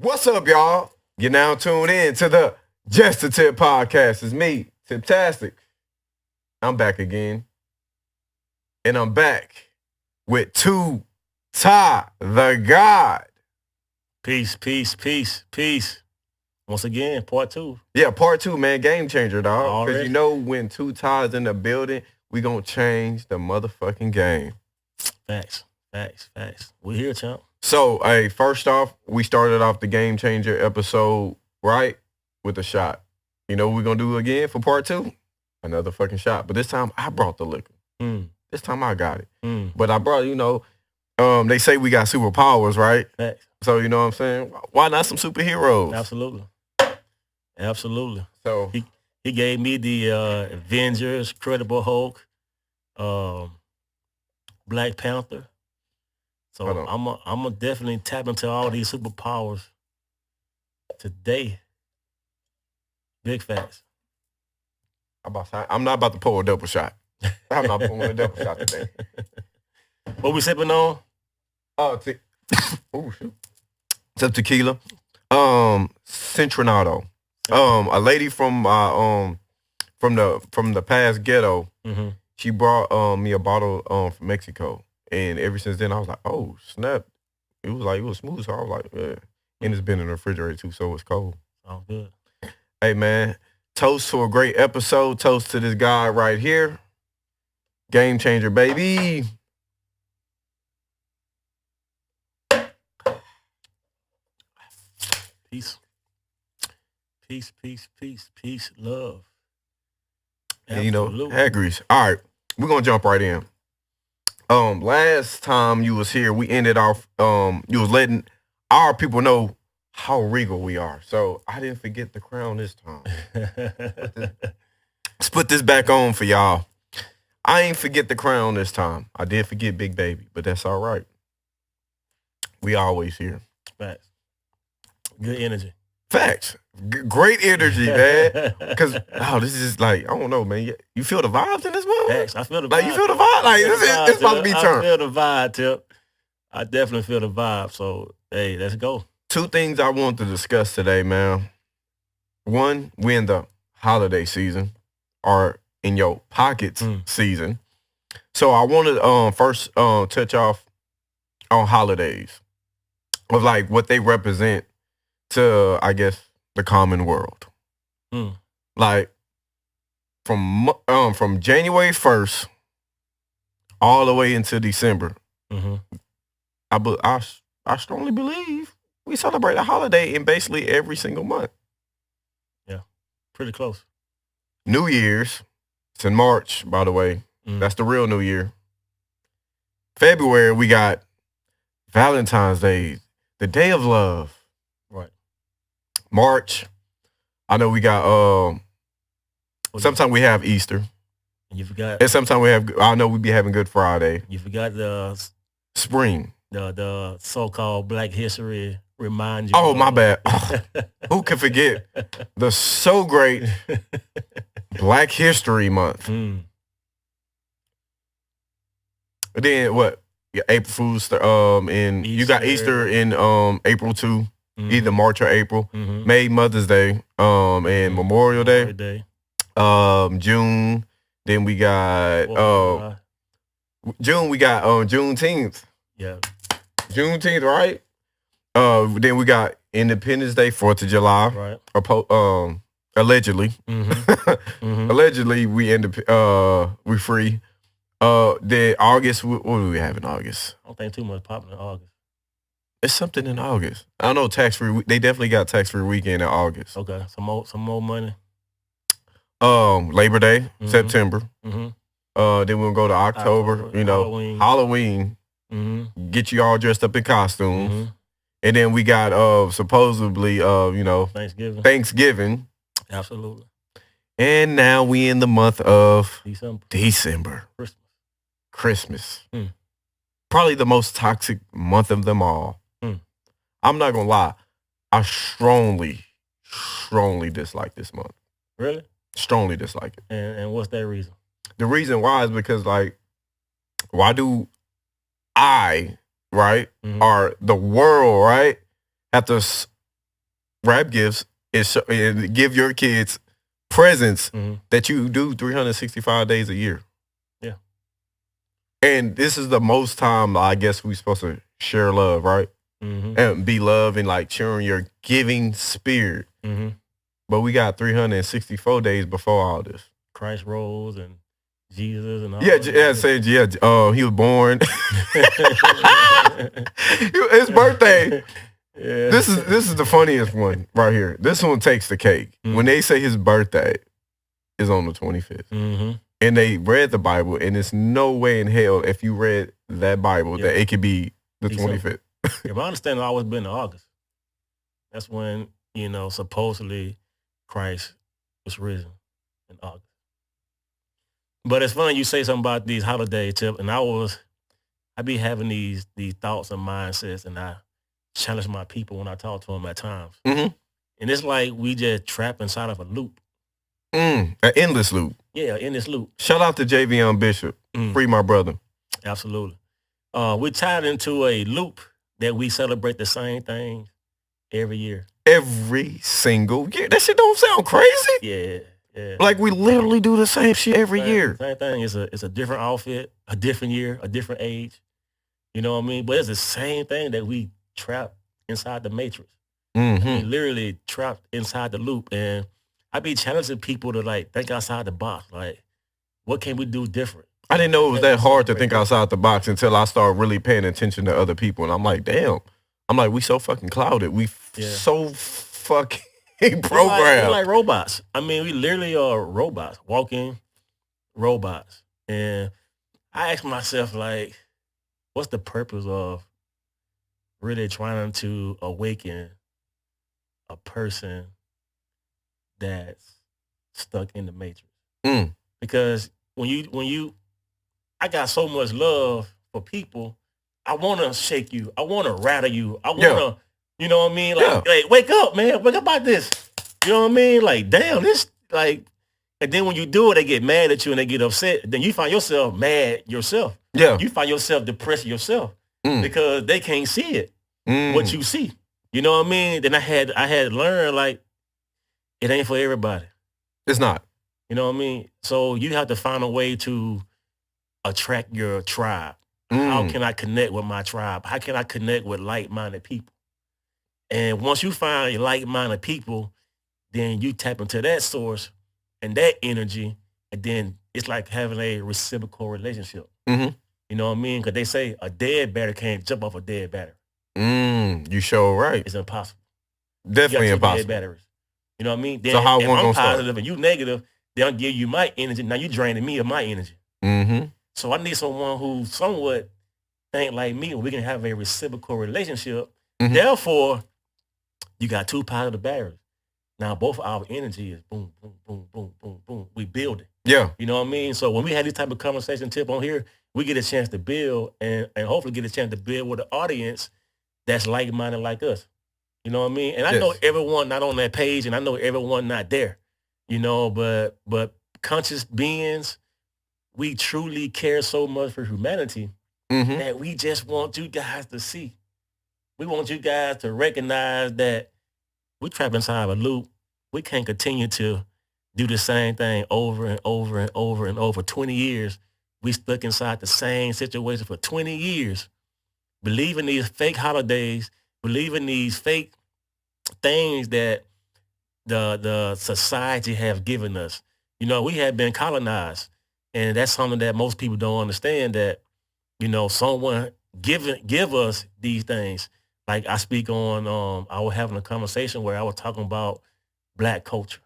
What's up, y'all? You're now tuned in to the Just a Tip podcast. It's me, Tiptastic. I'm back again. And I'm back with Ty the God. Peace. Once again, part two. Yeah, part two, man. Game changer, dog. Because Already? you know when Ty's in the building, we gonna change the motherfucking game. Facts. We here, champ. So, hey, first off, we started off the game changer episode, right? With a shot. You know what we're gonna do again for part two? Another fucking shot. But this time I brought the liquor. This time I got it. But I brought, they say we got superpowers, right? Facts. So you know what I'm saying? Why not some superheroes? Absolutely. So He gave me the Avengers, Credible Hulk, Black Panther. So Hold on. I'm gonna definitely tap into all these superpowers today. Big facts. I'm not about to pull a double shot. I'm not pulling a double shot today. What we sipping on? Oh shoot. Some tequila. Centronado. A lady from the past ghetto, she brought me a bottle from Mexico. And ever since then I was like, oh snap. It was smooth. So I was like, yeah. And it's been in the refrigerator too, so it's cold. Oh, good. Hey man, toast to a great episode. Toast to this guy right here. Game changer, baby. Peace, love. And, Hagris. All right, we're gonna jump right in. Last time you was here, we ended off. You was letting our people know how regal we are. So I didn't forget the crown this time. Let's put this back on for y'all. I ain't forget the crown this time. I did forget Big Baby, but that's all right. We always here. Facts. Good energy. Facts. Great energy, man. Because, this is like, I don't know, man. You feel the vibes in this one? Facts. I feel the vibe. Like, you feel the vibe? Like, it's about to be turned. I feel the vibe, Tip. I definitely feel the vibe. So, hey, let's go. Two things I want to discuss today, man. One, we in the holiday season, or in your pockets season. So I want to first touch off on holidays of like what they represent to, I guess, the common world. Like from January 1st all the way into December. I strongly believe we celebrate a holiday in basically every single month. Yeah, pretty close. New Year's, it's in March, by the way. That's the real New Year. February, we got Valentine's Day, the Day of Love. Right. March, I know we got, sometimes we have Easter. You forgot. And sometimes I know we be having Good Friday. You forgot the spring. The so-called Black History remind you. Oh, my bad. Who can forget the so great Black History Month? Then what? Yeah, April Fool's, and you got Easter in April too, either March or April. May, Mother's Day, and Memorial Day. June. Then we got June. We got Juneteenth. Yeah. Juneteenth, right? Then we got Independence Day, 4th of July. Right. Allegedly. Allegedly, we free. Then August, what do we have in August? I don't think too much popping in August. It's something in August. I don't know, tax-free. They definitely got tax-free weekend in August. Okay, some more money. Labor Day, September. Then we'll go to October. Halloween. Get you all dressed up in costumes. And then we got supposedly Thanksgiving. Absolutely. And now we in the month of December. Christmas. Probably the most toxic month of them all. I'm not gonna lie. I strongly dislike this month. Really? Strongly dislike it. And what's that reason? The reason why is because, like, why do I, right, or the world, right, have to wrap gifts and give your kids presents that you do 365 days a year. Yeah. And this is the most time I guess we're supposed to share love, right? And be love and like sharing your giving spirit. But we got 364 days before all this. Christ rose and Jesus and all. Yeah, he was born. His birthday. Yeah. This is the funniest one right here. This one takes the cake. When they say his birthday is on the 25th. And they read the Bible, and there's no way in hell if you read that Bible that it could be the 25th. If I understand, it's always been in August. That's when, supposedly Christ was risen in August. But it's funny you say something about these holidays, Tip, and I be having these thoughts and mindsets, and I challenge my people when I talk to them at times. And it's like we just trapped inside of a loop. An endless loop. Yeah, in this loop. Shout out to Javion Bishop. Free my brother. Absolutely. We're tied into a loop that we celebrate the same things every year. Every single year. That shit don't sound crazy. Yeah. Like we literally do the same shit every year. Same thing. It's a different outfit, a different year, a different age. You know what I mean? But it's the same thing that we trapped inside the matrix. I mean, literally trapped inside the loop. And I be challenging people to like think outside the box. Like, what can we do different? I didn't know it was that hard to think outside the box until I started really paying attention to other people. And I'm like, damn. I'm like, we so fucking clouded. We so fucking programmed. We're like robots. I mean, we literally are robots, walking robots. And I ask myself, like, what's the purpose of really trying to awaken a person that's stuck in the matrix? Because when you I got so much love for people. I want to shake you. I want to rattle you. I want to, you know what I mean? Like, wake up, man. Wake up about this. You know what I mean? Like, damn, this, like, and then when you do it, they get mad at you and they get upset. Then you find yourself mad yourself. Yeah. You find yourself depressed yourself because they can't see it, what you see. You know what I mean? Then I had to learn, like, it ain't for everybody. It's not. You know what I mean? So you have to find a way to attract your tribe. How can I connect with my tribe? How can I connect with like-minded people? And once you find like-minded people, then you tap into that source and that energy, and then it's like having a reciprocal relationship. You know what I mean? Because they say a dead battery can't jump off a dead battery. You sure right. It's impossible. Definitely impossible. Dead batteries. You know what I mean? Then, so how if one I'm gonna positive start? and you negative, they'll give you my energy. Now you draining me of my energy. So I need someone who somewhat think like me, we can have a reciprocal relationship. Therefore, you got two positive batteries. Now both of our energy is boom, boom, boom, boom, boom, boom. We build it. Yeah. You know what I mean? So when we have this type of conversation tip on here, we get a chance to build and hopefully get a chance to build with an audience that's like-minded like us. You know what I mean? And I know everyone not on that page and I know everyone not there. You know, but conscious beings, we truly care so much for humanity that we just want you guys to see. We want you guys to recognize that we trapped inside a loop. We can't continue to do the same thing over and over and over and over. 20 years, we stuck inside the same situation for 20 years, believing these fake holidays, believing these fake things that the society have given us. You know, we have been colonized. And that's something that most people don't understand, that, you know, someone give us these things. Like I speak on, I was having a conversation where I was talking about Black culture.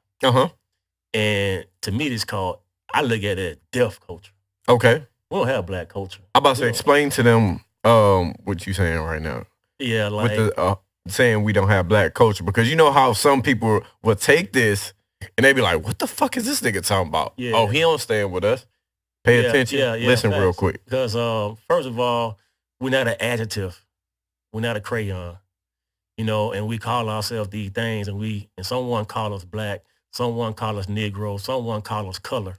And to me, it's called, I look at it, deaf culture. Okay. We don't have Black culture. I'm about to explain to them what you saying right now. Yeah, like. With the, saying we don't have Black culture. Because you know how some people will take this and they be like, what the fuck is this nigga talking about? Yeah. Oh, he don't stand with us. Pay attention. Listen real quick. Because first of all, we're not an adjective. We're not a crayon. You know, and we call ourselves these things, and someone call us Black, someone call us Negro, someone call us color.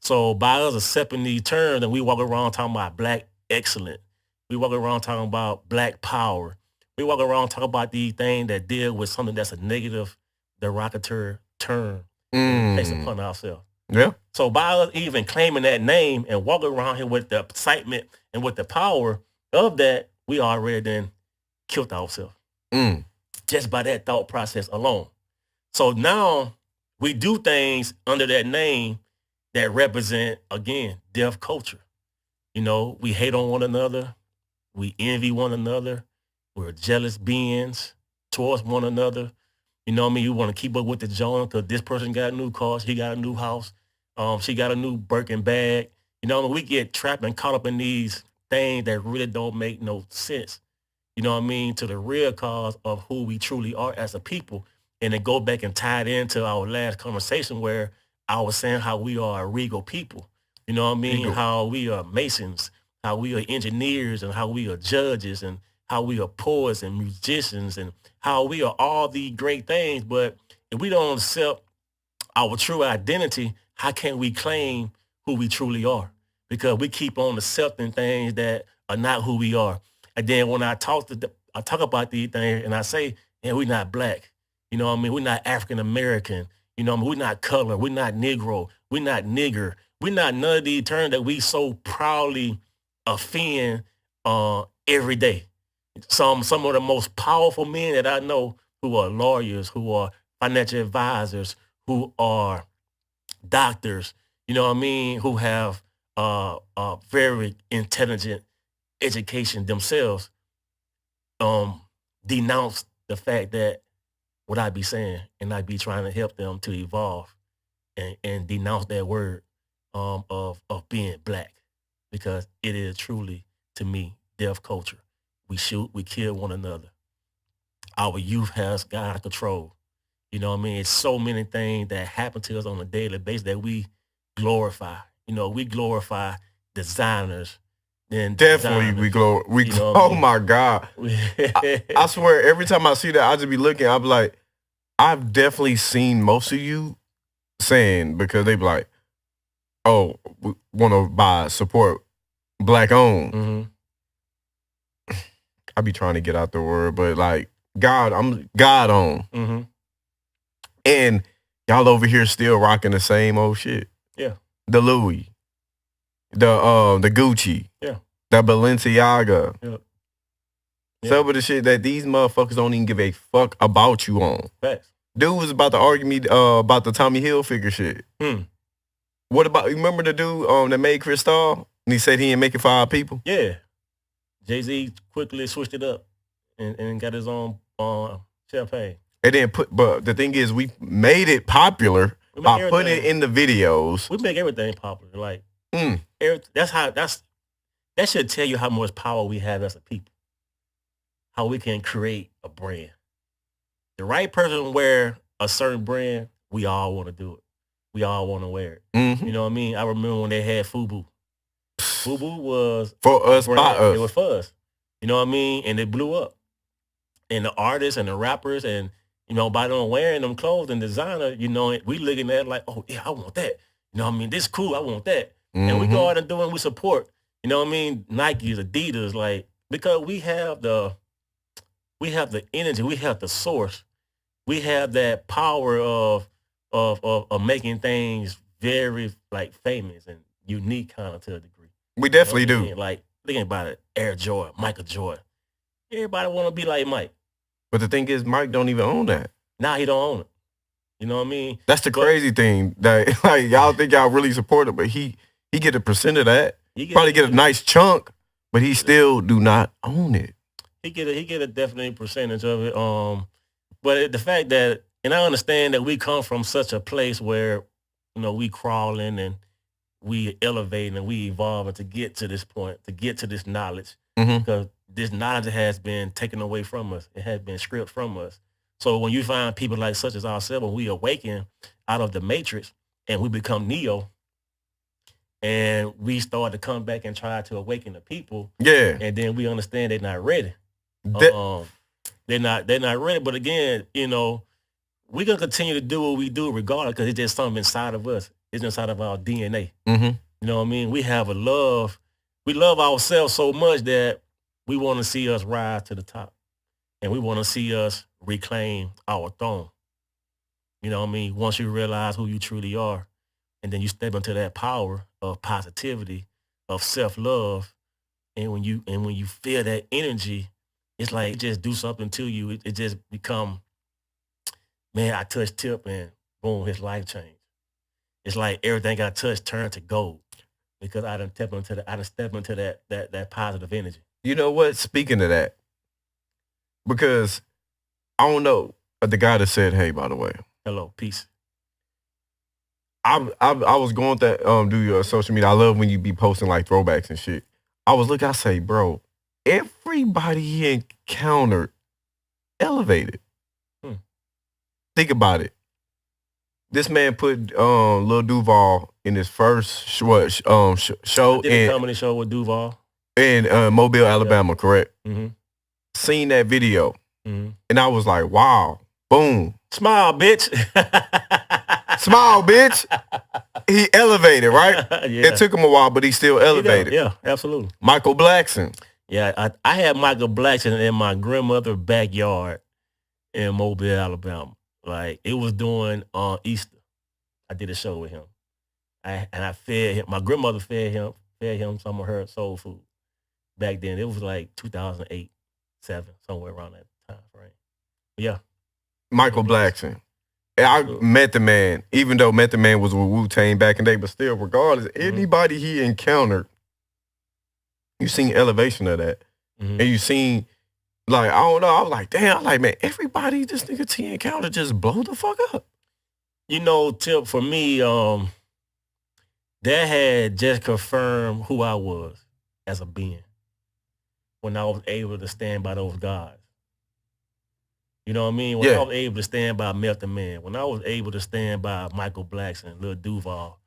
So by us accepting these terms, and we walk around talking about Black excellence, we walk around talking about Black power, We walk around talk about these things that deal with something that's a negative, derogatory term based upon ourselves. Yeah. So by us even claiming that name and walking around here with the excitement and with the power of that, we already then killed ourselves. Just by that thought process alone. So now we do things under that name that represent, again, deaf culture. You know, we hate on one another. We envy one another. We're jealous beings towards one another. You know what I mean? You want to keep up with the Jonas because this person got a new car. She got a new house. She got a new Birkin bag. You know what I mean? We get trapped and caught up in these things that really don't make no sense. You know what I mean? To the real cause of who we truly are as a people. And then go back and tie it into our last conversation where I was saying how we are a regal people. You know what I mean? Regal. How we are masons, how we are engineers, and how we are judges, and how we are poets and musicians, and how we are all these great things. But if we don't accept our true identity, how can we claim who we truly are? Because we keep on accepting things that are not who we are. And then when I talk about these things and I say, yeah, we're not black. You know what I mean? We're not African American. You know what I mean? We're not color. We're not Negro. We're not nigger. We're not none of these terms that we so proudly offend every day. Some of the most powerful men that I know who are lawyers, who are financial advisors, who are doctors, you know what I mean, who have very intelligent education themselves, denounce the fact that what I be saying and I be trying to help them to evolve and denounce that word of being black, because it is truly, to me, deaf culture. We shoot, we kill one another. Our youth has got out of control. You know what I mean? It's so many things that happen to us on a daily basis that we glorify. You know, we glorify designers. Then definitely we you know oh I mean? My God. I swear every time I see that, I just be looking, I'm like, I've definitely seen most of you saying, because they be like, oh, we want to support black owned. Mm-hmm. I be trying to get out the word, but like I'm God owned. Mm-hmm. And y'all over here still rocking the same old shit. Yeah. The Louis, the Gucci, yeah, the Balenciaga. Yeah. Some of the shit that these motherfuckers don't even give a fuck about you on. Facts. Dude was about to argue me about the Tommy Hilfiger shit. What about, you remember the dude that made Cristal? And he said he ain't making 5 people? Yeah. Jay-Z quickly switched it up and got his own champagne. And then but the thing is, we made it popular by putting it in the videos. We make everything popular. Like, that should tell you how much power we have as a people. How we can create a brand. The right person wear a certain brand, we all want to do it. We all want to wear it. Mm-hmm. You know what I mean? I remember when they had FUBU. FUBU was for us, by us. It was for us. You know what I mean? And it blew up. And the artists and the rappers and, you know, by them wearing them clothes and designer, you know, we looking at it like, oh, yeah, I want that. You know what I mean? This is cool. I want that. Mm-hmm. And we go out and do it, we support. You know what I mean? Nike's, Adidas, like, because we have the energy, we have the source, we have that power of making things very like famous and unique kind of to a degree. We definitely do. Mean? Like, thinking about it, Air Jordan, Michael Jordan. Everybody want to be like Mike. But the thing is, Mike don't even own that. Nah, he don't own it. You know what I mean? That's the crazy thing. That like y'all think y'all really support it, but he get a percent of that. Probably get a nice chunk, but he still do not own it. He get a definite percentage of it. But the fact that, and I understand that we come from such a place where, you know, we crawling and we elevating and we evolving to get to this point, to get to this knowledge, because this knowledge has been taken away from us. It has been stripped from us. So when you find people like such as ourselves, when we awaken out of the matrix and we become Neo, and we start to come back and try to awaken the people, and then we understand they're not ready. They're not ready. But again, you know, we're gonna continue to do what we do regardless, because it's just something inside of us. It's inside of our DNA. Mm-hmm. You know what I mean? We have we love ourselves so much that we want to see us rise to the top. And we want to see us reclaim our throne. You know what I mean? Once you realize who you truly are, and then you step into that power of positivity, of self-love, and when you feel that energy, it's like it just do something to you. It just become, man, I touched Tip and boom, his life changed. It's like everything I touched turned to gold because I done step into that positive energy. You know what? Speaking of that, because I don't know the guy that said, "Hey, by the way, hello, peace." I was going to do your social media. I love when you be posting like throwbacks and shit. I was looking. I say, bro, everybody he encountered elevated. Think about it. This man put Lil Duval in his first show. I did a comedy show with Duval in Mobile, Alabama. Correct. Mm-hmm. Seen that video, and I was like, wow, boom, smile, bitch, smile, bitch. He elevated, right? Yeah. It took him a while, but he still elevated. Yeah, absolutely. Michael Blackson. Yeah, I had Michael Blackson in my grandmother's backyard in Mobile, Alabama. Like it was during Easter. I did a show with him. I fed him. My grandmother fed him some of her soul food. Back then, it was like 2008, 7, somewhere around that time frame. Yeah. Michael Blackson. I met the man, even though Method Man was with Wu-Tang back in the day, but still, regardless, anybody he encountered, you seen elevation of that. And you seen, like, I don't know, I was like, damn, I'm like, man, everybody this nigga T encountered just blow the fuck up. You know, Tip, for me, that had just confirmed who I was as a being when I was able to stand by those guys. You know what I mean? When I was able to stand by Method Man, when I was able to stand by Michael Blackson, Lil Duval,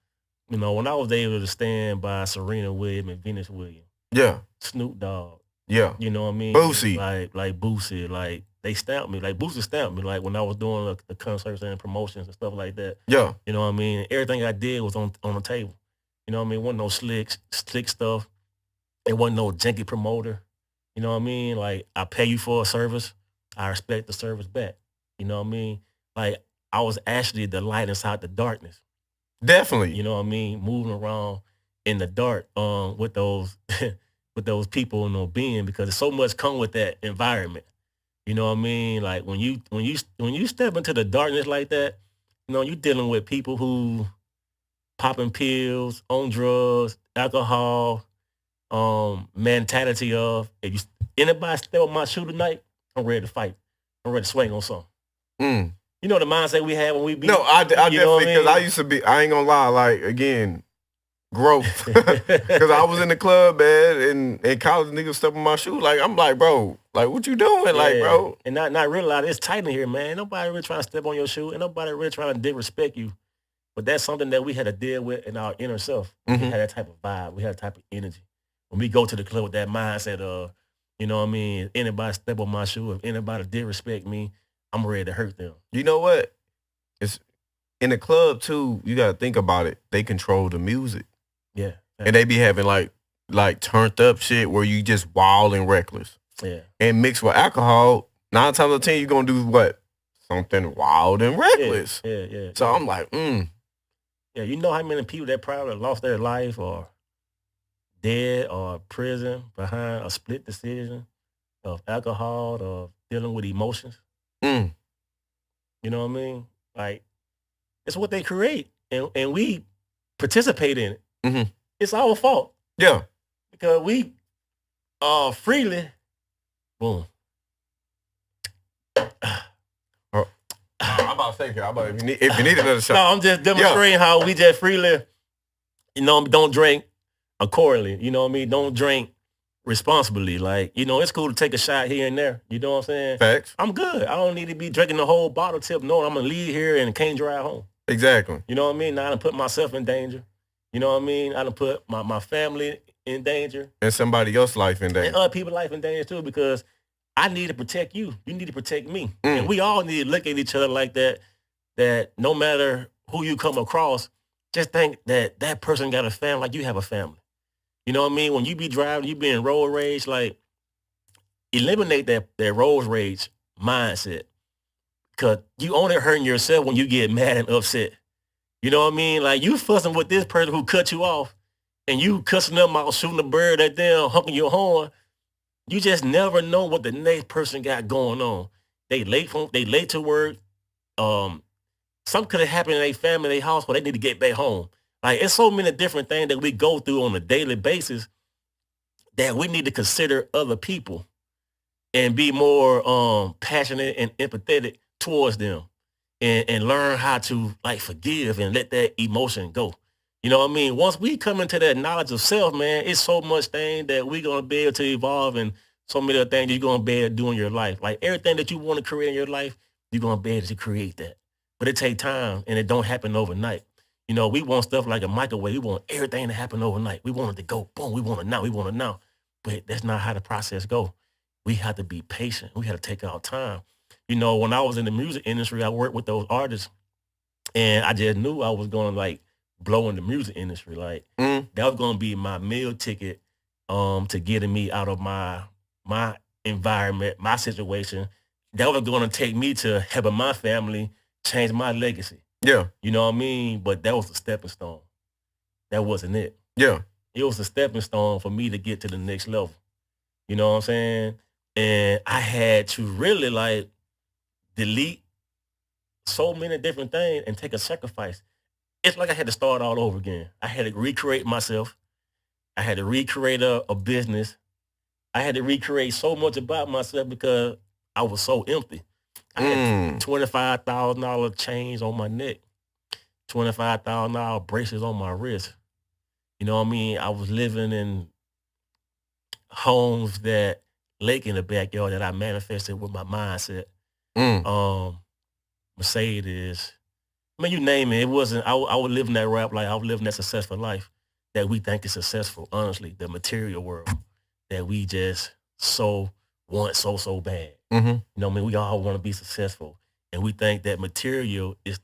you know, when I was able to stand by Serena Williams and Venus Williams. Yeah. Snoop Dogg. Yeah. You know what I mean? Boosie. Like Boosie. Like, they stamped me. Like, Boosie stamped me. Like, when I was doing the concerts and promotions and stuff like that. Yeah. You know what I mean? Everything I did was on the table. You know what I mean? It wasn't no slick stuff. It wasn't no janky promoter. You know what I mean? Like, I pay you for a service. I respect the service back. You know what I mean? Like, I was actually the light inside the darkness. Definitely. You know what I mean? Moving around in the dark with those with those people and no being, because there's so much come with that environment. You know what I mean? Like when you step into the darkness like that, you know, you're dealing with people who popping pills, on drugs, alcohol, mentality of if anybody step on my shoe tonight, I'm ready to fight. I'm ready to swing on something. You know the mindset we had when we be. No, I definitely, because I used to be, I ain't gonna lie, like, again, growth. Because I was in the club, man, and college niggas stepping my shoe. Like, I'm like, bro, like, what you doing? Yeah. Like, bro. And not realize it's tight in here, man. Ain't nobody really trying to step on your shoe. Ain't nobody really trying to disrespect you. But that's something that we had to deal with in our inner self. We had that type of vibe. We had that type of energy. When we go to the club with that mindset of, you know what I mean, if anybody step on my shoe, if anybody disrespect me, I'm ready to hurt them. You know what? It's in the club too. You got to think about it. They control the music. Yeah. And they be having like turned up shit where you just wild and reckless. Yeah. And mixed with alcohol, 9 times out of 10 you're gonna do what? Something wild and reckless. Yeah. So I'm like, Yeah, you know how many people that probably lost their life or dead or prison behind a split decision of alcohol or dealing with emotions? You know what I mean? Like, it's what they create, and we participate in it. It's our fault. Yeah. Because we freely, boom. I'm about to say, if you need another shot. No, I'm just demonstrating how we just freely, you know, don't drink accordingly. You know what I mean? Don't drink responsibly. Like, you know, it's cool to take a shot here and there. You know what I'm saying? Facts. I'm good. I don't need to be drinking the whole bottle Tip knowing I'm going to leave here and can't drive home. Exactly. You know what I mean? Now I done put myself in danger. You know what I mean? I done put my family in danger. And somebody else's life in danger. And other people's life in danger too, because I need to protect you. You need to protect me. And we all need to look at each other like that, that no matter who you come across, just think that that person got a family like you have a family. You know what I mean? When you be driving, you be in road rage, like, eliminate that road rage mindset. Cause you only hurting yourself when you get mad and upset. You know what I mean? Like you fussing with this person who cut you off and you cussing them out, shooting a bird at them, honking your horn. You just never know what the next person got going on. They late to work. Something could have happened in their family, their household. They need to get back home. Like it's so many different things that we go through on a daily basis that we need to consider other people and be more passionate and empathetic towards them and learn how to like forgive and let that emotion go. You know what I mean? Once we come into that knowledge of self, man, it's so much thing that we're going to be able to evolve and so many other things you're going to be able to do in your life. Like everything that you want to create in your life, you're going to be able to create that. But it takes time and it don't happen overnight. You know, we want stuff like a microwave. We want everything to happen overnight. We want it to go, boom, we want it now, we want it now. But that's not how the process go. We have to be patient. We have to take our time. You know, when I was in the music industry, I worked with those artists and I just knew I was going to like blow in the music industry. Like that was going to be my meal ticket to getting me out of my environment, my situation. That was going to take me to helping my family change my legacy. Yeah. You know what I mean? But that was a stepping stone. That wasn't it. Yeah. It was a stepping stone for me to get to the next level. You know what I'm saying? And I had to really like delete so many different things and take a sacrifice. It's like I had to start all over again. I had to recreate myself. I had to recreate a business. I had to recreate so much about myself because I was so empty. I had $25,000 chains on my neck, $25,000 bracelets on my wrist. You know what I mean? I was living in homes that lake in the backyard that I manifested with my mindset. Mercedes. I mean, you name it. It wasn't, I was living that rap life. I was living that successful life that we think is successful, honestly, the material world that we just want so bad. Mm-hmm. You know what I mean? We all want to be successful. And we think that material is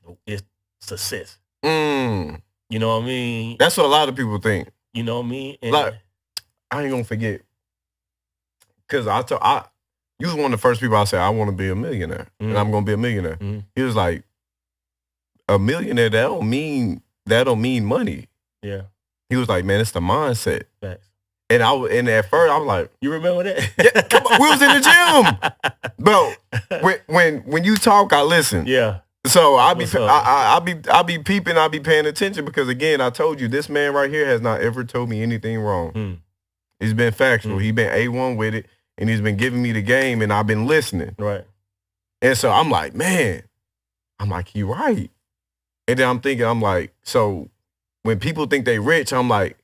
success. You know what I mean? That's what a lot of people think. You know what I mean? And like, I ain't gonna forget. Cause you was one of the first people I said, I want to be a millionaire. And I'm gonna be a millionaire. He was like, a millionaire, that don't mean money. Yeah. He was like, man, it's the mindset. Facts. And at first I was like, you remember that? Yeah, come on, we was in the gym. Bro, when you talk, I listen. Yeah. So I'll be peeping, I'll be paying attention because again, I told you this man right here has not ever told me anything wrong. He's been factual. He's been A1 with it, and he's been giving me the game, and I've been listening. Right. And so I'm like, man, he right. And then I'm thinking, I'm like, so when people think they rich, I'm like,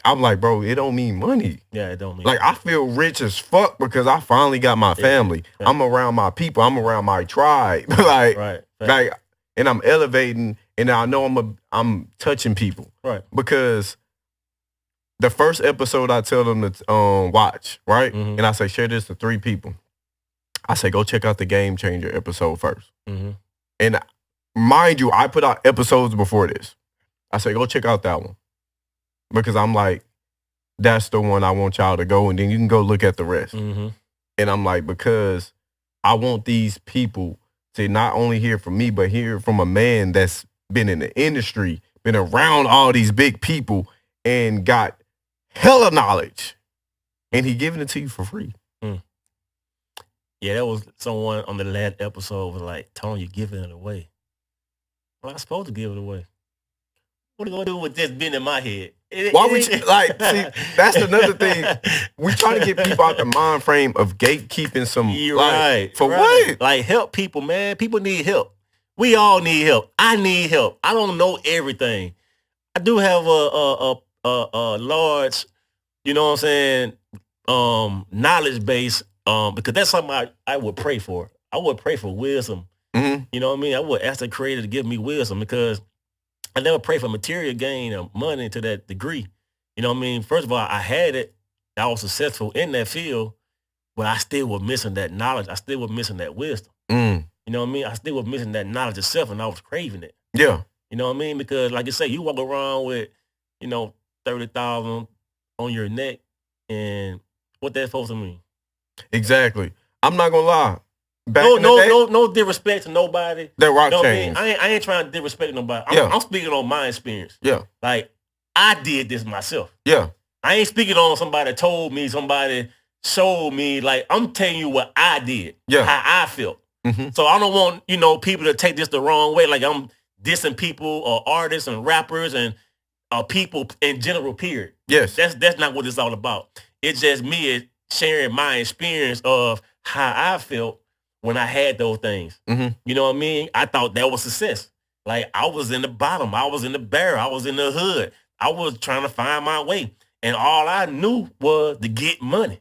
bro, it don't mean money. Yeah, it don't mean like I feel rich as fuck because I finally got my family. Yeah. I'm around my people. I'm around my tribe. Right. And I'm elevating, and I know I'm touching people. Right. Because the first episode I tell them to watch, right? Mm-hmm. And I say, share this to 3 people. I say, go check out the Game Changer episode first. Mm-hmm. And mind you, I put out episodes before this. I say, go check out that one. Because I'm like, that's the one I want y'all to go, and then you can go look at the rest. Mm-hmm. And I'm like, because I want these people to not only hear from me, but hear from a man that's been in the industry, been around all these big people, and got hella knowledge. And he giving it to you for free. Yeah, that was someone on the last episode was like, Tony, you're giving it away. Well, I'm supposed to give it away. What are you going to do with this being in my head? Why would you, see, that's another thing. We try to get people out the mind frame of gatekeeping some, what? Like, help people, man. People need help. We all need help. I need help. I don't know everything. I do have a large, you know what I'm saying, knowledge base, because that's something I would pray for. I would pray for wisdom. Mm-hmm. You know what I mean? I would ask the Creator to give me wisdom because I never pray for material gain or money to that degree. You know what I mean? First of all, I had it. I was successful in that field, but I still was missing that knowledge. I still was missing that wisdom. You know what I mean? I still was missing that knowledge itself, and I was craving it. Yeah. You know what I mean? Because like I say, you walk around with, 30,000 on your neck, and what that's supposed to mean? Exactly. I'm not gonna lie. No disrespect to nobody. That rock changed. I ain't trying to disrespect nobody. I'm speaking on my experience. Yeah. Like, I did this myself. Yeah. I ain't speaking on somebody told me, somebody showed me. Like, I'm telling you what I did. Yeah. How I felt. Mm-hmm. So I don't want, people to take this the wrong way. Like, I'm dissing people or artists and rappers and people in general, period. Yes. That's not what it's all about. It's just me sharing my experience of how I felt when I had those things. Mm-hmm. You know what I mean? I thought that was success. Like, I was in the bottom. I was in the barrel. I was in the hood. I was trying to find my way. And all I knew was to get money.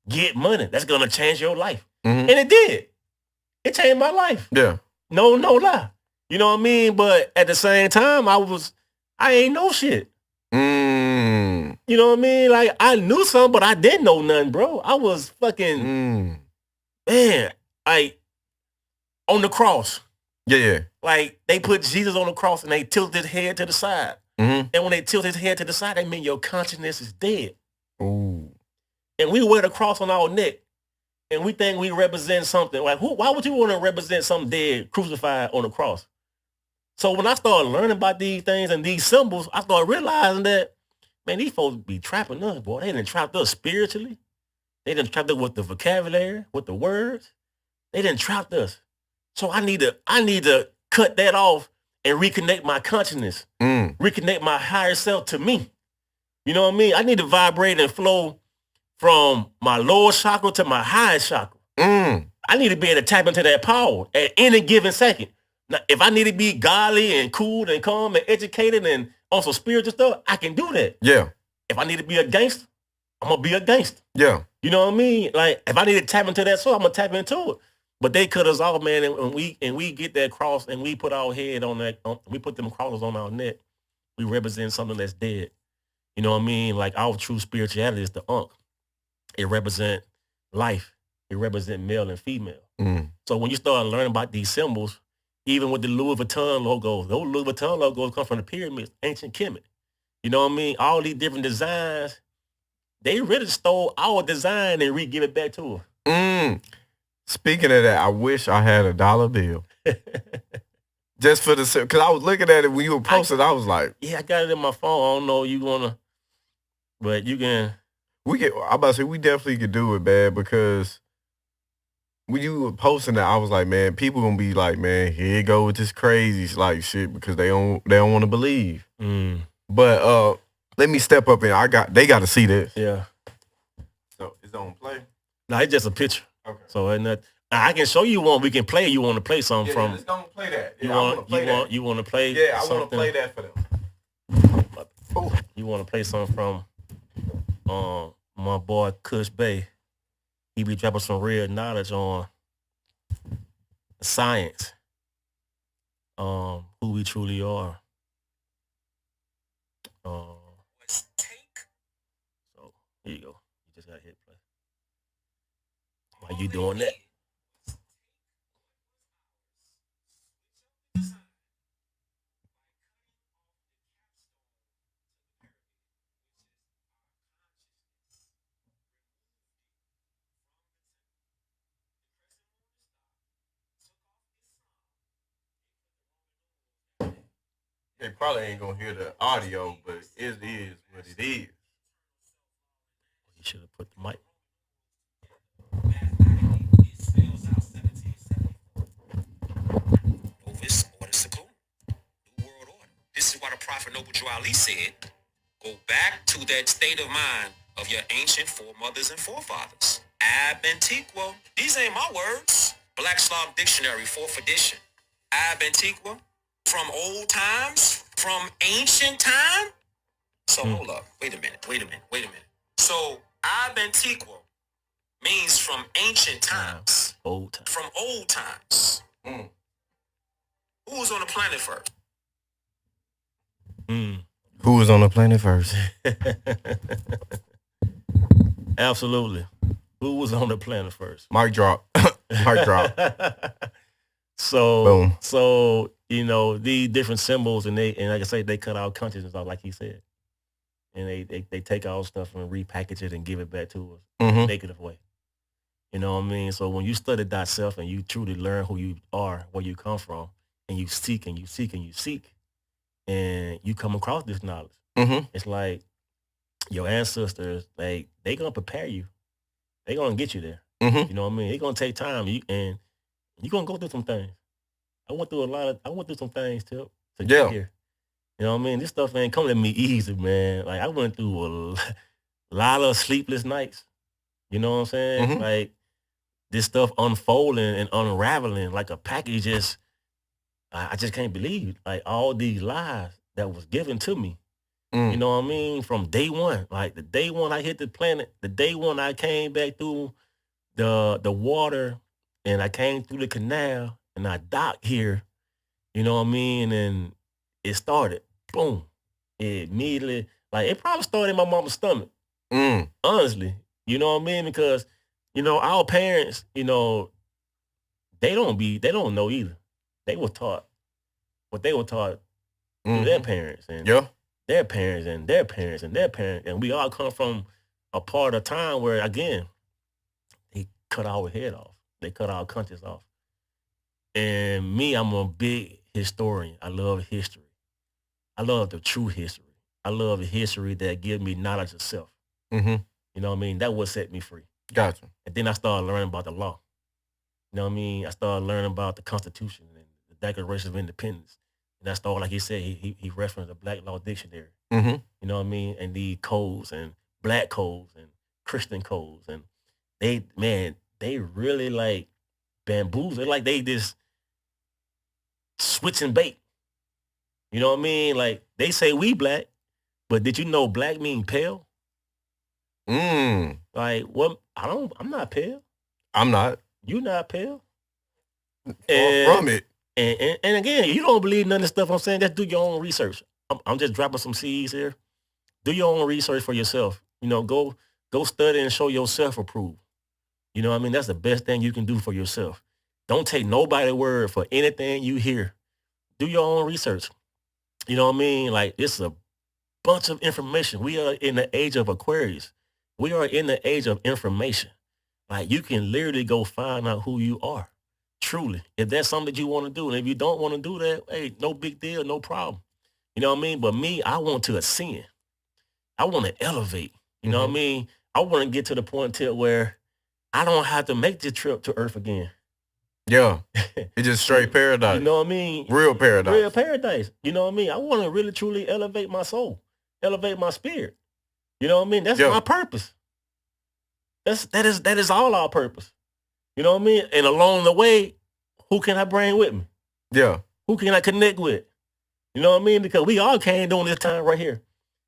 Get money. That's going to change your life. Mm-hmm. And it did. It changed my life. Yeah. No lie. You know what I mean? But at the same time, I ain't know shit. Mm. You know what I mean? Like, I knew something, but I didn't know nothing, bro. I was fucking, man, like, on the cross. Yeah. Like, they put Jesus on the cross and they tilted his head to the side. Mm-hmm. And when they tilt his head to the side, that mean your consciousness is dead. Ooh. And we wear the cross on our neck. And we think we represent something. Like, why would you want to represent something dead, crucified on the cross? So when I started learning about these things and these symbols, I started realizing that, man, these folks be trapping us, boy. They done trapped us spiritually. They done trapped us with the vocabulary, with the words. They done trapped us. So I need to cut that off and reconnect my consciousness, reconnect my higher self to me. You know what I mean? I need to vibrate and flow from my lower chakra to my highest chakra. I need to be able to tap into that power at any given second. Now, if I need to be godly and cool and calm and educated and on some spiritual stuff, I can do that. Yeah. If I need to be a gangster, I'm going to be a gangster. Yeah. You know what I mean? Like, if I need to tap into that soul, I'm going to tap into it. But they cut us off, man, and we get that cross and we put our head on that, we put them crosses on our neck. We represent something that's dead. You know what I mean? Like, our true spirituality is the Ankh. It represents life. It represents male and female. So when you start learning about these symbols, even with the Louis Vuitton logos, those Louis Vuitton logos come from the pyramids, ancient Kemet. You know what I mean? All these different designs, they really stole our design and re-give it back to us. Speaking of that, I wish I had $1 bill. Just for the, because I was looking at it when you were posting, I was like, yeah, I got it in my phone. I don't know you wanna, but you can. I'm about to say we definitely could do it, man, because when you were posting that, I was like, man, people gonna be like, man, here you go with this crazy like shit because they don't want to believe. But let me step up and they got to see this. Yeah. So it's on play. No, it's just a picture. Okay. So I can show you one. We can play. You want to play something from? Yeah, let's go play that. You want to play? Yeah, I want to play that for them. You want to play something from? My boy Kush Bay. He be dropping some real knowledge on science, who we truly are. So here you go. You just got to hit play. While you doing that. They probably ain't gonna hear the audio, but it is what it is. You should have put the mic. This is why the Prophet Noble Drew Ali said, go back to that state of mind of your ancient foremothers and forefathers. Ab Antiqua. These ain't my words. Black Slav Dictionary, 4th edition. Ab Antiqua. From old times? From ancient time? So hold up. Wait a minute. So Ab Antiqua means from ancient times. Old time. From old times. Who was on the planet first? Who was on the planet first? Absolutely. Who was on the planet first? Mic drop. Mic drop. So, boom. So these different symbols, and like I say, they cut our consciousness off, like he said, and they take our stuff and repackage it and give it back to us in a negative way. You know what I mean? So when you study thyself and you truly learn who you are, where you come from, and you seek and you seek and you seek, and you come across this knowledge, it's like your ancestors, like they gonna prepare you. They gonna get you there. You know what I mean? It's gonna take time. And you're gonna go through some things. I went through some things to get here. You know what I mean? This stuff ain't coming to me easy, man. Like I went through a lot of sleepless nights. You know what I'm saying? Like this stuff unfolding and unraveling like a package. I just can't believe like all these lies that was given to me. You know what I mean? From day one, like the day one I hit the planet, the day one I came back through the water and I came through the canal and I docked here. You know what I mean? And it started, boom. It immediately, like it probably started in my mama's stomach. Honestly. You know what I mean? Because, you know, our parents, you know, they don't know either. They were taught what they were taught through their parents and their parents and their parents and their parents. And we all come from a part of time where, again, they cut our head off. They cut our conscience off. And me, I'm a big historian. I love history. I love the true history. I love the history that gives me knowledge of self. You know what I mean? That what set me free. Gotcha. And then I started learning about the law. You know what I mean? I started learning about the Constitution and the Declaration of Independence. And I started, like he said, he referenced the Black Law Dictionary. You know what I mean? And the codes and black codes and Christian codes. And they really like bamboozle. Like they just switching bait. You know what I mean? Like they say we black, but did you know black mean pale? Like what? I'm not pale. I'm not. You not pale. From it. And again, you don't believe none of the stuff I'm saying. Just do your own research. I'm just dropping some seeds here. Do your own research for yourself. You know, go study and show yourself approved. You know what I mean? That's the best thing you can do for yourself. Don't take nobody's word for anything you hear. Do your own research. You know what I mean? Like, it's a bunch of information. We are in the age of Aquarius. We are in the age of information. Like, you can literally go find out who you are. Truly. If that's something that you want to do. And if you don't want to do that, hey, no big deal, no problem. You know what I mean? But me, I want to ascend. I want to elevate. You know what I mean? I want to get to the point where I don't have to make the trip to Earth again. Yeah. It's just straight paradise. You know what I mean? Real paradise. Real paradise. You know what I mean? I want to really, truly elevate my soul. Elevate my spirit. You know what I mean? That's my purpose. That is all our purpose. You know what I mean? And along the way, who can I bring with me? Yeah. Who can I connect with? You know what I mean? Because we all came during this time right here.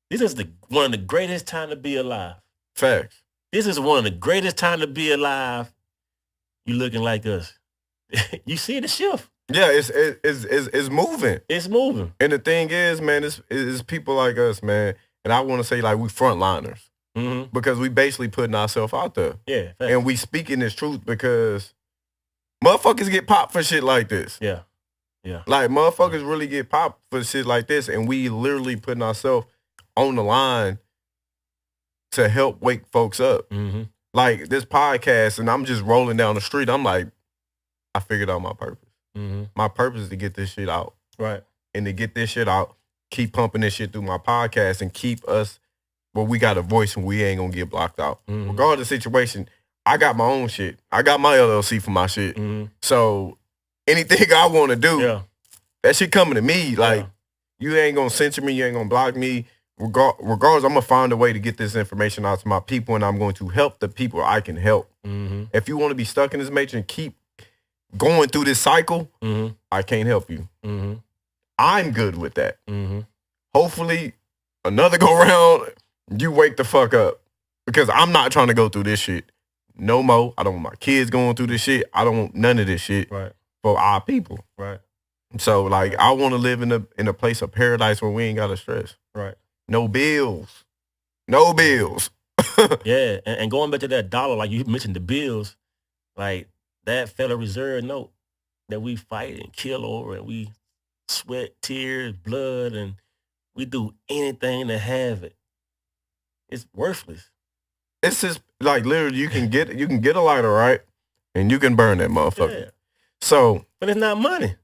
This is one of the greatest time to be alive. Facts. This is one of the greatest time to be alive. You looking like us. You see the shift. Yeah, it's moving. It's moving. And the thing is, man, it's people like us, man. And I want to say, like, we frontliners. Because we basically putting ourselves out there. Yeah. Facts. And we speaking this truth because motherfuckers get popped for shit like this. Yeah. Yeah. Like, motherfuckers really get popped for shit like this. And we literally putting ourselves on the line to help wake folks up. Like, this podcast, and I'm just rolling down the street. I'm like, I figured out my purpose. My purpose is to get this shit out. Right. And to get this shit out, keep pumping this shit through my podcast and keep us where we got a voice and we ain't gonna get blocked out. Regardless of the situation, I got my own shit. I got my LLC for my shit. So anything I want to do, that shit coming to me. Like, you ain't gonna censor me, you ain't gonna block me. Regardless, I'm gonna find a way to get this information out to my people, and I'm going to help the people I can help. If you want to be stuck in this matrix and keep going through this cycle, I can't help you. I'm good with that. Hopefully, another go round, you wake the fuck up. Because I'm not trying to go through this shit no more. I don't want my kids going through this shit. I don't want none of this shit for our people. Right. So, like, I want to live in a place of paradise where we ain't got to stress. Right. No bills. No bills. Yeah, and going back to that dollar, like you mentioned the bills, like that Federal Reserve note that we fight and kill over, and we sweat, tears, blood, and we do anything to have it. It's worthless. It's just like literally you can get a lighter, right? and you can burn that motherfucker. Yeah. So, but it's not money.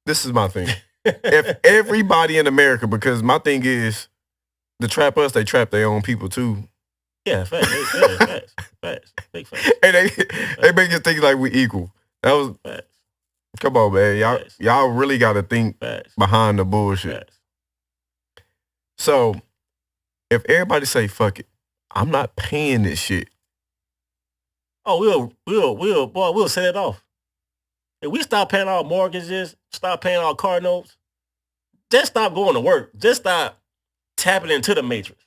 This is my thing. If everybody in America, because my thing is, to trap us, they trap their own people too. Yeah, facts, big facts. And they make us think like we equal. That was facts. Come on, man. Y'all really got to think behind the bullshit. Facts. So, if everybody say fuck it, I'm not paying this shit. Oh, we'll set it off. If we stop paying our mortgages, stop paying our car notes, just stop going to work. Just stop tapping into the matrix.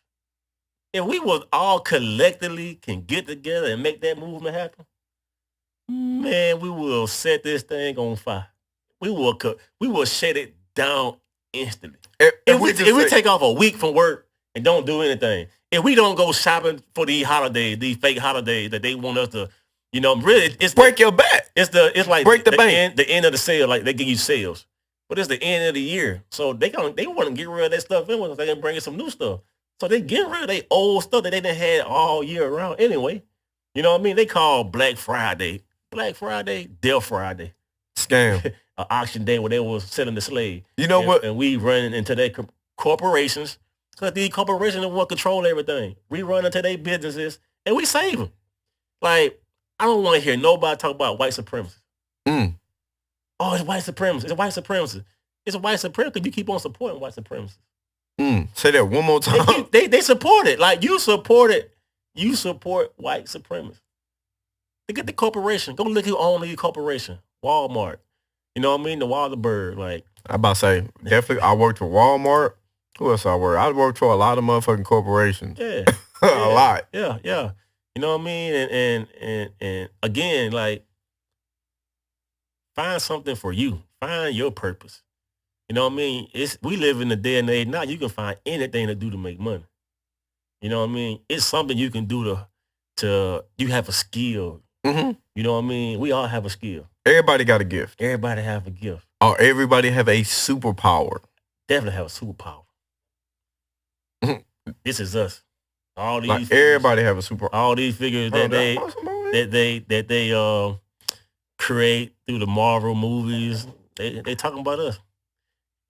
If we was all collectively can get together and make that movement happen, man, we will set this thing on fire. We will shut it down instantly. If we take off a week from work and don't do anything, if we don't go shopping for these holidays, these fake holidays that they want us to, really, it's break your back. It's like break the bank. The end of the sale, like they give you sales, but it's the end of the year, so they want to get rid of that stuff anyway. So they can bring in some new stuff. So they get rid of their old stuff that they done had all year around anyway. You know what I mean? They call Black Friday, Death Friday, scam, an auction day where they was selling the slave. You know what? And we run into their corporations because these corporations want to control everything. We run into their businesses and we save them. Like, I don't want to hear nobody talk about white supremacy. Oh, it's white supremacy. It's white supremacy. It's a white supremacy. You keep on supporting white supremacy. Say that one more time. They support it. Like, you support it. You support white supremacy. Look at the corporation. Go look who owns the corporation. Walmart. You know what I mean? The Waldenberg. Like, I about to say, definitely, I worked for Walmart. Who else I worked? I worked for a lot of motherfucking corporations. Yeah. A lot. Yeah. You know what I mean? And again, like, find something for you. Find your purpose. You know what I mean? We live in the day and age now. You can find anything to do to make money. You know what I mean? It's something you can do to you have a skill. Mm-hmm. You know what I mean? We all have a skill. Everybody got a gift. Everybody have a gift. Or everybody have a superpower. Definitely have a superpower. This is us. All these figures, everybody have a superpower. All these figures that they create through the Marvel movies. They talking about us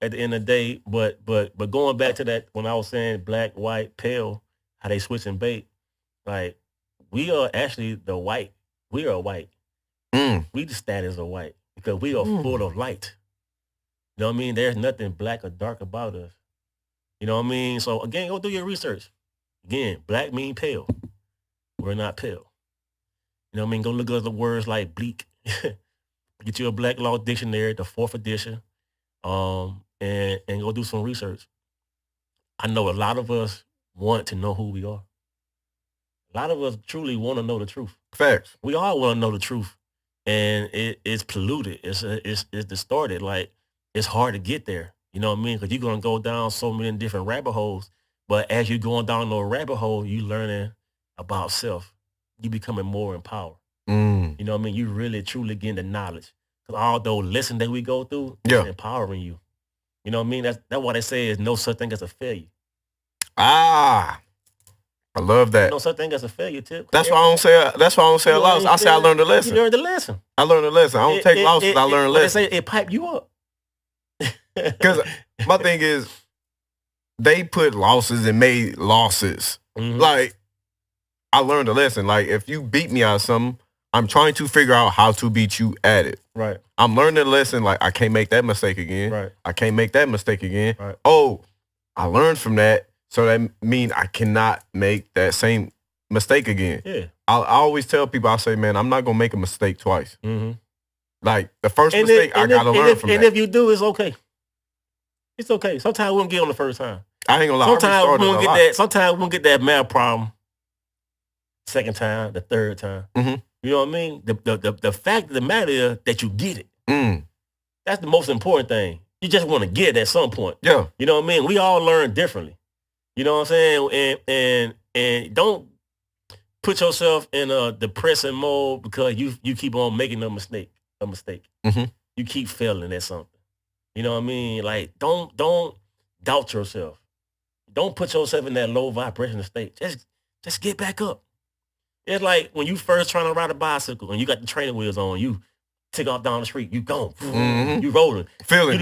at the end of the day. But going back to that, when I was saying black, white, pale, how they switching bait, like, we are actually the white. We are white. We the status of white because we are full of light. You know what I mean? There's nothing black or dark about us. You know what I mean? So again, go do your research. Again, black mean pale. We're not pale. You know what I mean? Go look at the words like bleak. Get you a Black Law Dictionary, the 4th edition, and go do some research. I know a lot of us want to know who we are. A lot of us truly want to know the truth. Facts. We all want to know the truth, and it's polluted. It's distorted. Like, it's hard to get there. You know what I mean? Because you're gonna go down so many different rabbit holes. But as you're going down those rabbit hole, you learning about self. You becoming more empowered. You know what I mean? You really truly getting the knowledge. Because although lesson that we go through, it's empowering you. You know what I mean? That's why they say there's no such thing as a failure. I love that. No such thing as a failure, Tip. That's why I don't say a loss. I say I learned a lesson. You learned the lesson. I learned a lesson. I don't take losses. I learned a lesson. They say it pipe you up. Because my thing is, they put losses and made losses. Like, I learned a lesson. Like, if you beat me at something, I'm trying to figure out how to beat you at it. Right. I'm learning a lesson. Like, I can't make that mistake again. Right. I can't make that mistake again. Right. Oh, I learned from that. So that means I cannot make that same mistake again. Yeah. I always tell people, I say, man, I'm not going to make a mistake twice. Like, the first mistake, I got to learn from that. And if you do, it's okay. It's okay. Sometimes we won't get on the first time. I ain't gonna lie. Sometimes we won't get that math problem. Second time, the third time. You know what I mean? The fact of the matter is that you get it. That's the most important thing. You just want to get it at some point. Yeah. You know what I mean? We all learn differently. You know what I'm saying? And don't put yourself in a depressing mode because you keep on making a mistake. You keep failing at something. You know what I mean? Like, don't doubt yourself. Don't put yourself in that low vibration state. Just get back up. It's like when you first trying to ride a bicycle and you got the training wheels on, you take off down the street, you go, you rolling. Feeling.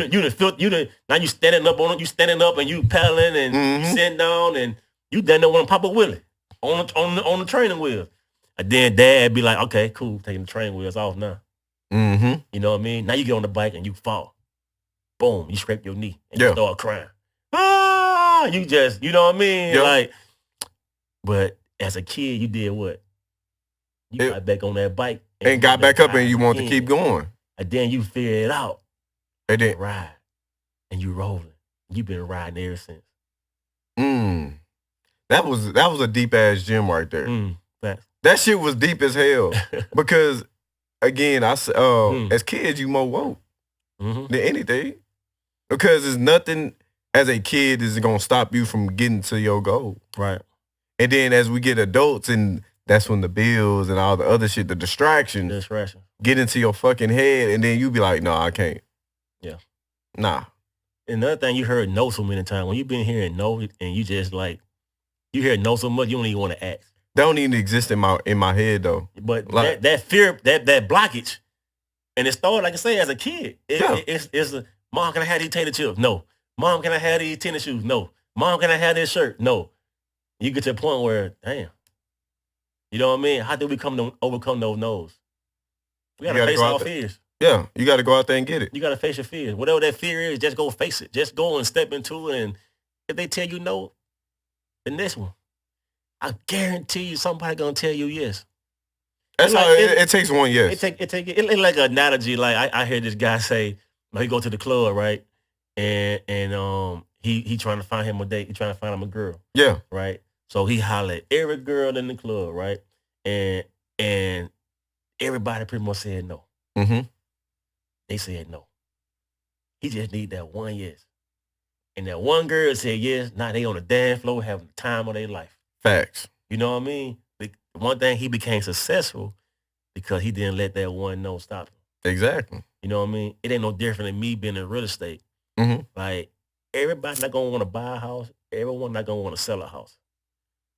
Now you standing up on it, you standing up and you pedaling and you sitting down and you done want to pop a wheelie on the training wheels. And then dad be like, okay, cool, taking the training wheels off now. You know what I mean? Now you get on the bike and you fall. Boom, you scrape your knee and you start crying. You just, you know what I mean? Yep. Like, but as a kid, you did what? You got back on that bike. And got back up and you want to keep going. And then you figure it out. And then ride. And you rolling. You've been riding ever since. That was a deep ass gym right there. That shit was deep as hell. Because again, as kids you more woke than anything. Because there's nothing as a kid is gonna stop you from getting to your goal. Right. And then as we get adults, and that's when the bills and all the other shit, the distractions get into your fucking head, and then you be like, no, I can't. Yeah. Nah. Another thing you heard no so many times, when you've been hearing no and you just like, you hear no so much, you don't even want to ask. That don't even exist in my head though. But like, that fear, that blockage, and it started, like I say, as a kid. It's a, Mom, can I have these tater chips? No. Mom, can I have these tennis shoes? No. Mom, can I have this shirt? No. You get to a point where, damn. You know what I mean? How do we overcome those no's? We got to face our fears. Yeah, you got to go out there and get it. You got to face your fears. Whatever that fear is, just go face it. Just go and step into it. And if they tell you no, the next one, I guarantee you somebody going to tell you yes. That's how it takes one yes. It's like an analogy. Like I heard this guy say, he go to the club, right? And he trying to find him a date. He trying to find him a girl. Yeah. Right? So he hollered at every girl in the club, right? And everybody pretty much said no. They said no. He just need that one yes. And that one girl said yes. Now they on the dance floor having the time of their life. Facts. You know what I mean? The one thing, he became successful because he didn't let that one no stop him. Exactly. You know what I mean? It ain't no different than me being in real estate. Like, everybody's not going to want to buy a house. Everyone not going to want to sell a house.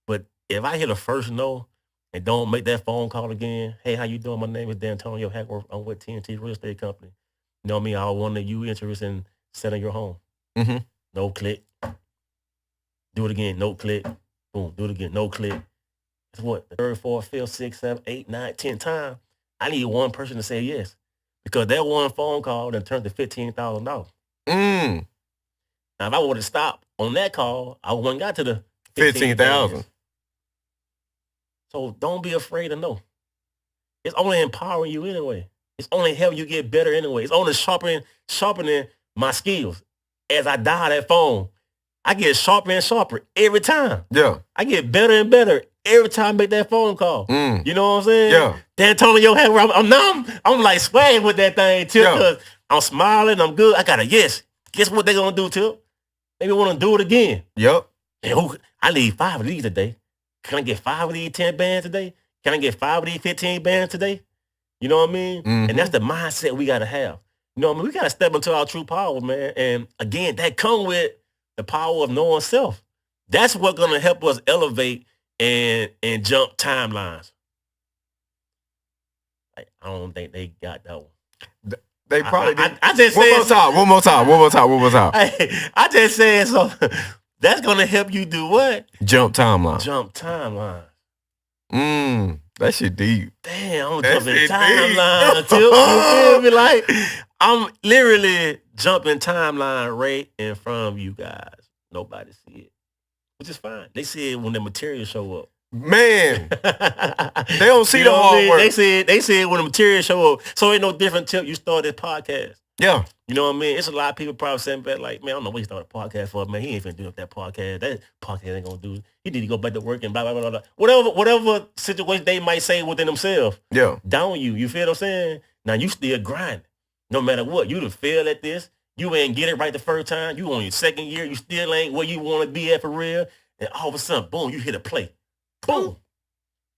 But if I hear the first no and don't make that phone call again, hey, how you doing? My name is D'Antonio Hackworth. I'm with TNT Real Estate Company. You know what I mean? I wonder you interested in selling your home. No click. Do it again. No click. Boom. Do it again. No click. It's what? The third, fourth, fifth, sixth, seventh, eighth, ninth, 10th time. I need one person to say yes. Because that one phone call then turned to $15,000. Now, if I would have stopped on that call, I wouldn't got to the 15,000. So don't be afraid to know. It's only empowering you anyway. It's only helping you get better anyway. It's only sharpening my skills. As I dial that phone, I get sharper and sharper every time. Yeah. I get better and better every time I make that phone call. You know what I'm saying? Yeah. D'Antonio, I'm like swaying with that thing, Tip, because I'm smiling, I'm good. I got a yes. Guess what they gonna do, Tip? They want to do it again. Yep. And I need 5 of these today. Can I get 5 of these 10 bands today? Can I get 5 of these 15 bands today? You know what I mean? And that's the mindset we got to have. You know what I mean? We got to step into our true power, man. And again, that come with the power of knowing self. That's what's going to help us elevate and jump timelines. Like, I don't think they got that one. They probably did. I just said one more time. I just said so. That's going to help you do what? Jump timeline. That shit deep. Damn, I'm jumping timeline. You feel me? Like, I'm literally jumping timeline right in front of you guys. Nobody see it, which is fine. They see it when the materials show up. Man, they don't see the hard work. They see it when the materials show up. So ain't no different till you start this podcast. Yeah. You know what I mean? It's a lot of people probably saying back like, man, I don't know what he started a podcast for, man. He ain't finna do that podcast. That podcast ain't gonna do it. He need to go back to work and blah, blah, blah, blah. Whatever situation they might say within themselves. Yeah. Down you. You feel what I'm saying? Now you still grinding. No matter what. You done fail at this. You ain't get it right the first time. You on your second year. You still ain't where you want to be at for real. And all of a sudden, boom, you hit a play. Boom.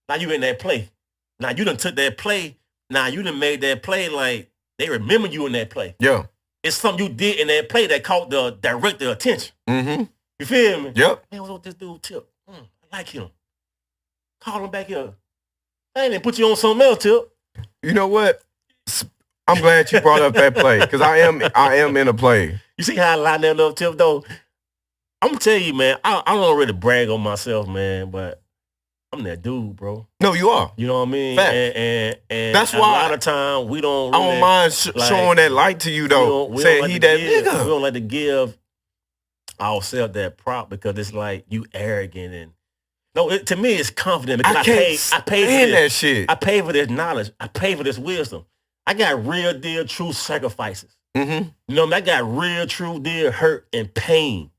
Now you in that play. Now you done took that play. Now you done made that play like they remember you in that play. Yeah. It's something you did in that play that caught the director attention. You feel me? Yep. Man, what's with this dude Tip? I like him. Call him back here. I ain't put you on something else, Tip. You know what? I'm glad you brought up that play because I am in a play. You see how I line that up, Tip, though? I'm going to tell you, man, I don't really brag on myself, man, but I'm that dude, bro. No, you are. You know what I mean? Fact. And that's a why lot of time we don't really, I don't mind showing that light to you, though. Saying like he that nigga. We don't like to give ourselves that prop because it's like you arrogant and no. To me, it's confident because I paid for this. That shit. I paid for this knowledge. I paid for this wisdom. I got real deal, true sacrifices. Mm-hmm. You know what I mean? I got real, true deal hurt and pain.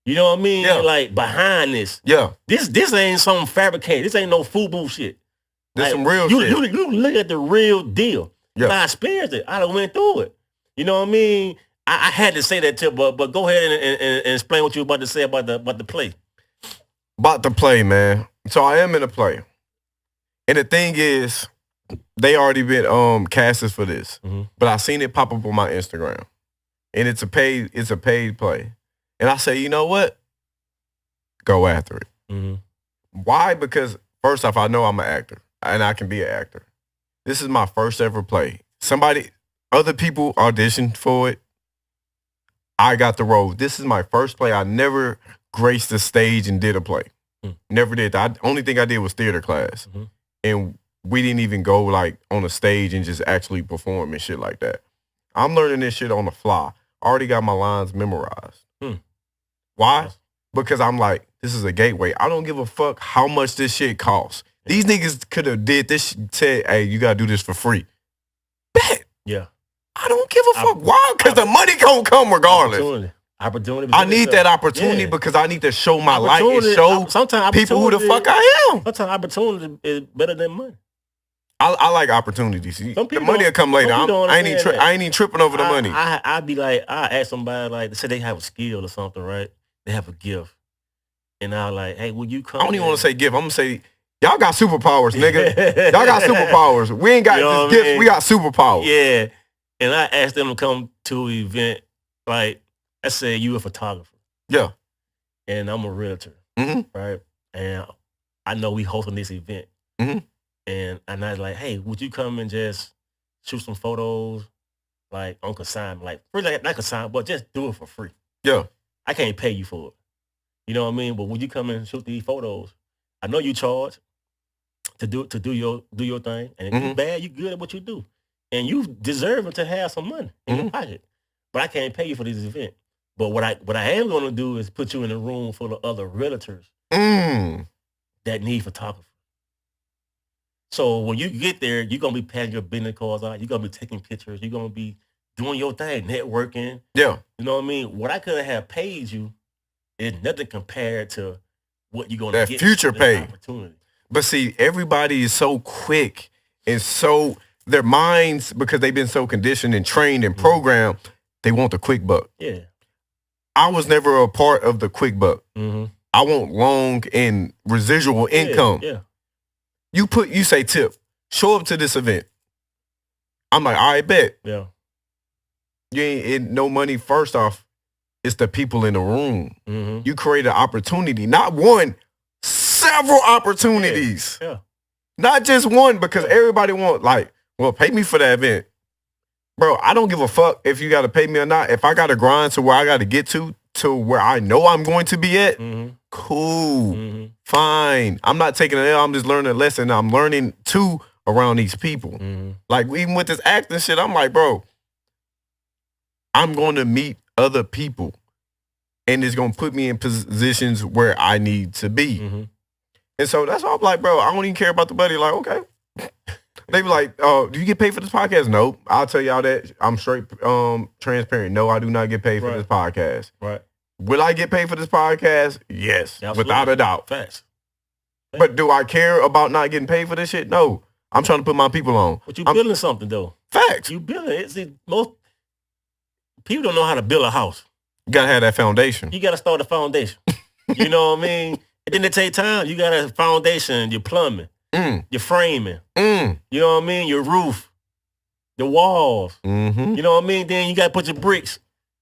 You know what I mean? Yeah. Like behind this. Yeah. This ain't something fabricated. This ain't no FUBU shit. This like, some real shit. You look at the real deal. Yeah. I experienced it. I done went through it. You know what I mean? I had to say that too, but go ahead and explain what you were about to say about the play. About the play, man. So I am in a play. And the thing is, they already been casted for this. Mm-hmm. But I seen it pop up on my Instagram. And it's a paid play. And I say, you know what? Go after it. Mm-hmm. Why? Because first off, I know I'm an actor and I can be an actor. This is my first ever play. Other people auditioned for it. I got the role. This is my first play. I never graced the stage and did a play. Never did. The only thing I did was theater class. Mm-hmm. And we didn't even go like on a stage and just actually perform and shit like that. I'm learning this shit on the fly. I already got my lines memorized. Why? Because I'm like, this is a gateway. I don't give a fuck how much this shit costs. These niggas could have did this, said, hey, you got to do this for free. Bet. Yeah. I don't give a fuck. Why? Because the money gonna come regardless. Opportunity. I need that opportunity because I need to show my light and show people who the fuck I am. Sometimes opportunity is better than money. I like opportunities. The money will come later. I ain't even tripping over the money. I'd be like, I ask somebody like, say they have a skill or something, right? They have a gift. And I'm like, hey, will you come? I don't even want to say gift. I'm going to say, y'all got superpowers, nigga. Y'all got superpowers. We ain't got just gifts. We got superpowers. Yeah. And I asked them to come to an event, like, let's say you a photographer. Yeah. And I'm a realtor. Mm-hmm. Right? And I know we hosting this event. Mm-hmm. And I was like, hey, would you come and just shoot some photos, like, on consignment? Like, really, not consignment, but just do it for free. Yeah. I can't pay you for it. You know what I mean? But would you come and shoot these photos? I know you charge to do your thing. And if you bad, you good at what you do. And you deserve to have some money in your pocket. But I can't pay you for this event. But what I am going to do is put you in a room full of other realtors that need photographers. So when you get there, you're going to be passing your business cards out. You're going to be taking pictures. You're going to be doing your thing, networking. Yeah. You know what I mean? What I could have paid you is nothing compared to what you're going to get. That future pay. Opportunity. But see, everybody is so quick and so their minds, because they've been so conditioned and trained and programmed, they want the quick buck. Yeah. I was never a part of the quick buck. Mm-hmm. I want long and residual income. Yeah. You say, Tip, show up to this event. I'm like, all right, bet. Yeah. You ain't no money. First off, it's the people in the room. Mm-hmm. You create an opportunity, not one, several opportunities. Yeah. Not just one, because everybody want like, well, pay me for that event. Bro, I don't give a fuck if you got to pay me or not. If I got to grind to where I got to get to where I know I'm going to be at, cool, fine. I'm not taking it L. I'm just learning a lesson. I'm learning too around these people. Like, even with this acting shit, I'm like, bro, I'm going to meet other people. And it's going to put me in positions where I need to be. And so that's why I'm like, bro, I don't even care about the buddy. Like, okay. They be like, do you get paid for this podcast? No. I'll tell y'all that. I'm straight transparent. No, I do not get paid for this podcast. Right. Will I get paid for this podcast? Yes. Absolutely. Without a doubt. Facts. But do I care about not getting paid for this shit? No. I'm trying to put my people on. But you building something, though. Facts. You building it. See, most people don't know how to build a house. You got to have that foundation. You got to start a foundation. You know what I mean? And then it take time. You got a foundation, your plumbing, your framing. You know what I mean? Your roof, the walls. You know what I mean? Then you got to put your bricks.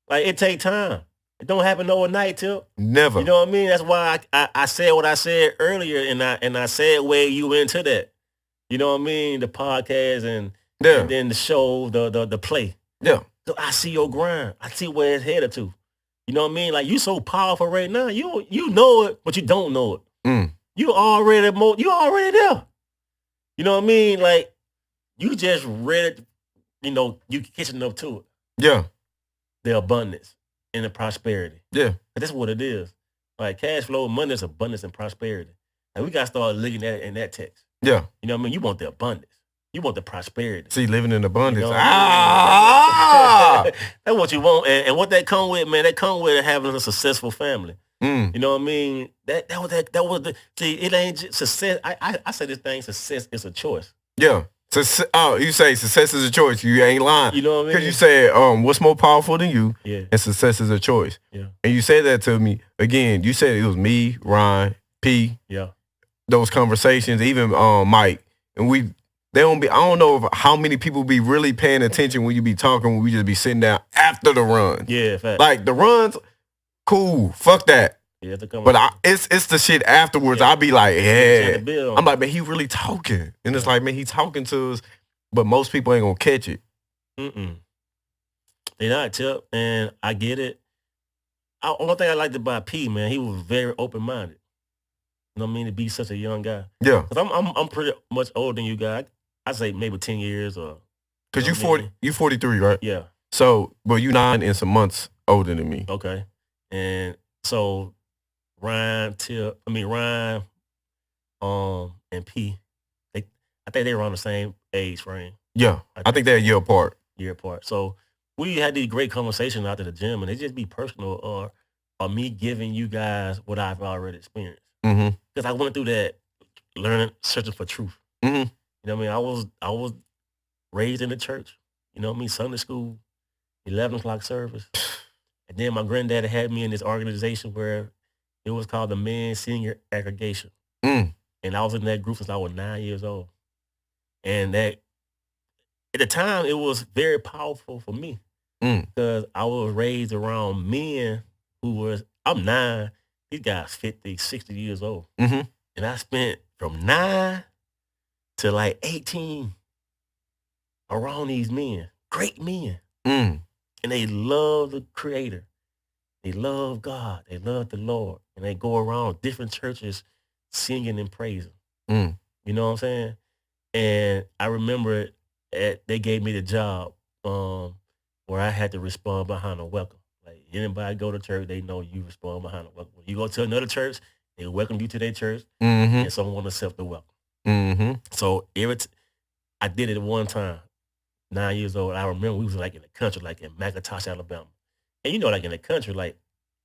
Like, it take time. It don't happen overnight, Tip. Never. You know what I mean? That's why I said what I said earlier, and I said where you into that. You know what I mean? The podcast and then the show, the play. Yeah. So I see your grind. I see where it's headed to. You know what I mean? Like you so powerful right now. You know it, but you don't know it. You already there. You know what I mean? Like you just read, you catching up to it. Yeah. The abundance and the prosperity. Yeah. That's what it is. Like cash flow, money is abundance and prosperity. And we gotta start looking at it in that text. Yeah. You know what I mean? You want the abundance. You want the prosperity. See, living in abundance. You know that's what you want. And what that come with, man, that come with having a successful family. You know what I mean? That was the see, it ain't just success. I say this thing, success is a choice. Yeah. You say success is a choice. You ain't lying. You know what I mean? Because you said, what's more powerful than you? Yeah. And success is a choice. Yeah. And you said that to me. Again, you said it was me, Ryan, P. Yeah. Those conversations, even Mike. And I don't know how many people be really paying attention when you be talking, when we just be sitting down after the run. Yeah, fact. Like the runs, cool. Fuck that. Yeah, but it's the shit afterwards. Yeah. I'll be like, yeah. I'm like, man, he really talking. And it's like, man, he talking to us, but most people ain't gonna catch it. They not, Tip, and I get it. One thing I liked about P, man, he was very open-minded. You know what I mean? To be such a young guy. Yeah. Cause I'm pretty much older than you guys. I say maybe 10 years or. Cause you 40, you 43, right? Yeah. So, but you 9 and some months older than me. Okay. And so Ryan, and P, I think they were on the same age frame. Yeah. I think they're a year apart. So we had these great conversations after the gym, and it just be personal or me giving you guys what I've already experienced. Because I went through that learning, searching for truth. You know what I mean? I was raised in the church. You know what I mean? Sunday school, 11 o'clock service. And then my granddaddy had me in this organization where it was called the Men's Senior Aggregation. And I was in that group since I was 9 years old. And that, at the time, it was very powerful for me. Because I was raised around men I'm 9, these guys 50, 60 years old. And I spent from 9 to like 18 around these men, great men. And they love the Creator. They love God. They love the Lord. And they go around different churches singing and praising. You know what I'm saying? And I remember they gave me the job where I had to respond behind a welcome. Like anybody go to church, they know you respond behind a welcome. When you go to another church, they welcome you to their church, and someone accept the welcome. So I did it one time, 9 years old. I remember we was like in the country, like in McIntosh, Alabama. And like in the country, like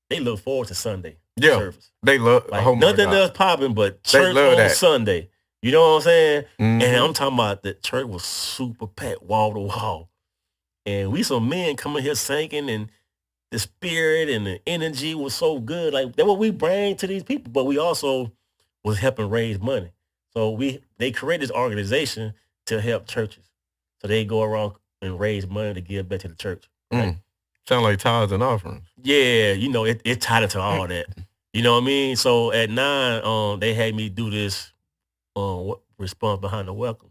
they look forward to Sunday service. They love like nothing else popping but church on Sunday. You know what I'm saying? And I'm talking about the church was super packed, wall to wall. And we some men coming here singing, and the spirit and the energy was so good. Like that's what we bring to these people. But we also was helping raise money. So they created this organization to help churches. So they go around and raise money to give back to the church. Right? Sound like tithes and offerings. Yeah, it tied into all that. You know what I mean? So at 9, they had me do this response behind the welcome.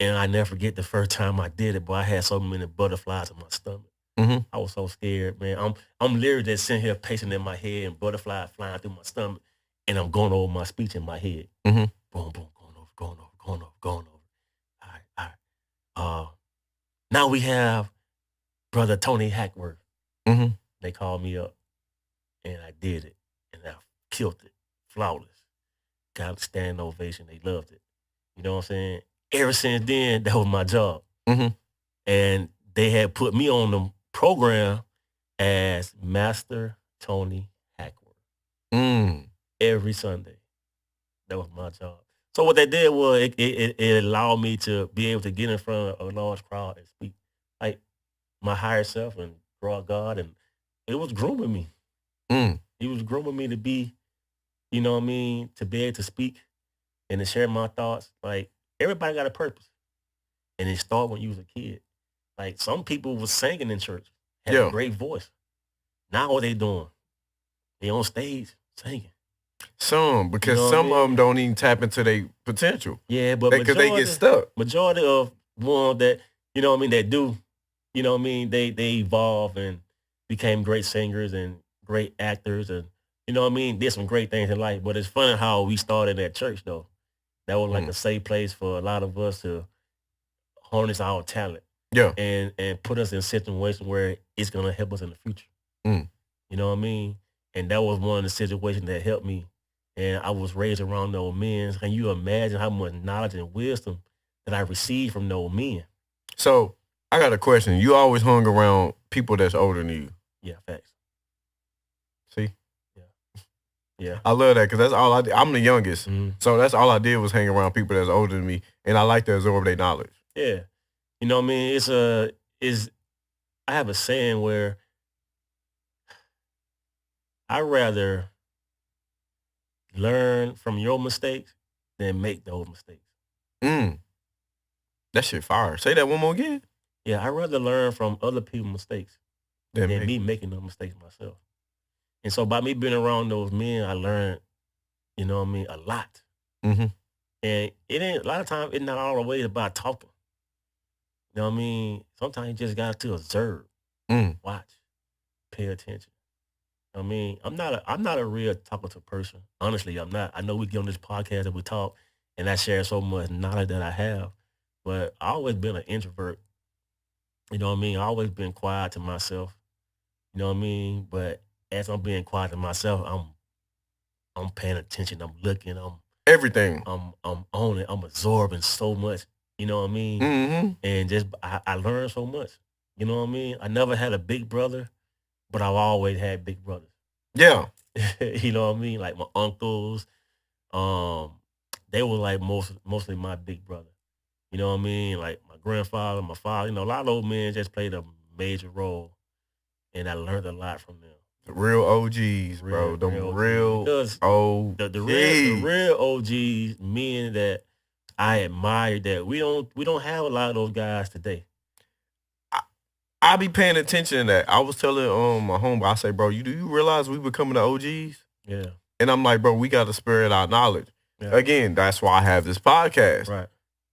And I never forget the first time I did it, but I had so many butterflies in my stomach. I was so scared, man. I'm literally just sitting here pacing in my head and butterflies flying through my stomach, and I'm going over my speech in my head. Boom, boom, going over. All right. Now we have Brother Tony Hackworth. They called me up, and I did it, and I killed it, flawless. Got a standing ovation. They loved it. You know what I'm saying? Ever since then, that was my job. And they had put me on the program as Master Tony Hackworth. Every Sunday. That was my job. So what they did was it allowed me to be able to get in front of a large crowd and speak like my higher self and draw God, and it was grooming me. He was grooming me to be, you know what I mean, to be able to speak and to share my thoughts. Like everybody got a purpose, and it started when you was a kid. Like some people was singing in church, had a great voice. Now what they doing? They on stage singing. Some, because some of them don't even tap into their potential. Yeah, but because they get stuck. Majority of ones that, you know what I mean, that do, you know what I mean, they evolve and became great singers and great actors and, you know what I mean, did some great things in life. But it's funny how we started at church, though. That was like a safe place for a lot of us to harness our talent. Yeah. And put us in a situation where it's going to help us in the future. You know what I mean? And that was one of the situations that helped me. And I was raised around those men. Can you imagine how much knowledge and wisdom that I received from those men? So I got a question. You always hung around people that's older than you. Yeah, facts. See? Yeah. I love that because that's all I did. I'm the youngest. So that's all I did was hang around people that's older than me. And I like to absorb their knowledge. Yeah. You know what I mean? I have a saying where I'd rather learn from your mistakes than make those mistakes. That shit fire. Say that one more again. Yeah, I'd rather learn from other people's mistakes than me making those mistakes myself. And so by me being around those men, I learned, you know what I mean, a lot. And it ain't, a lot of times, it's not all the way about talking. You know what I mean? Sometimes you just got to observe, watch, pay attention. I mean, I'm not a real talkative person. Honestly, I'm not. I know we get on this podcast and we talk, and I share so much knowledge that I have, but I always been an introvert. You know what I mean? I always been quiet to myself. You know what I mean? But as I'm being quiet to myself, I'm paying attention. I'm looking. Everything. I'm on it. I'm absorbing so much. You know what I mean? And just I learned so much. You know what I mean? I never had a big brother, but I've always had big brothers. Yeah. You know what I mean? Like my uncles, they were like mostly my big brother. You know what I mean? Like my grandfather, my father, you know, a lot of those men just played a major role. And I learned a lot from them. The real OGs, bro. The real OGs. The real OGs, men that I admire, that we don't have a lot of those guys today. I be paying attention to that. I was telling my homeboy, I say, bro, do you realize we becoming the OGs? Yeah. And I'm like, bro, we got to spread our knowledge. Yeah. Again, that's why I have this podcast. Right.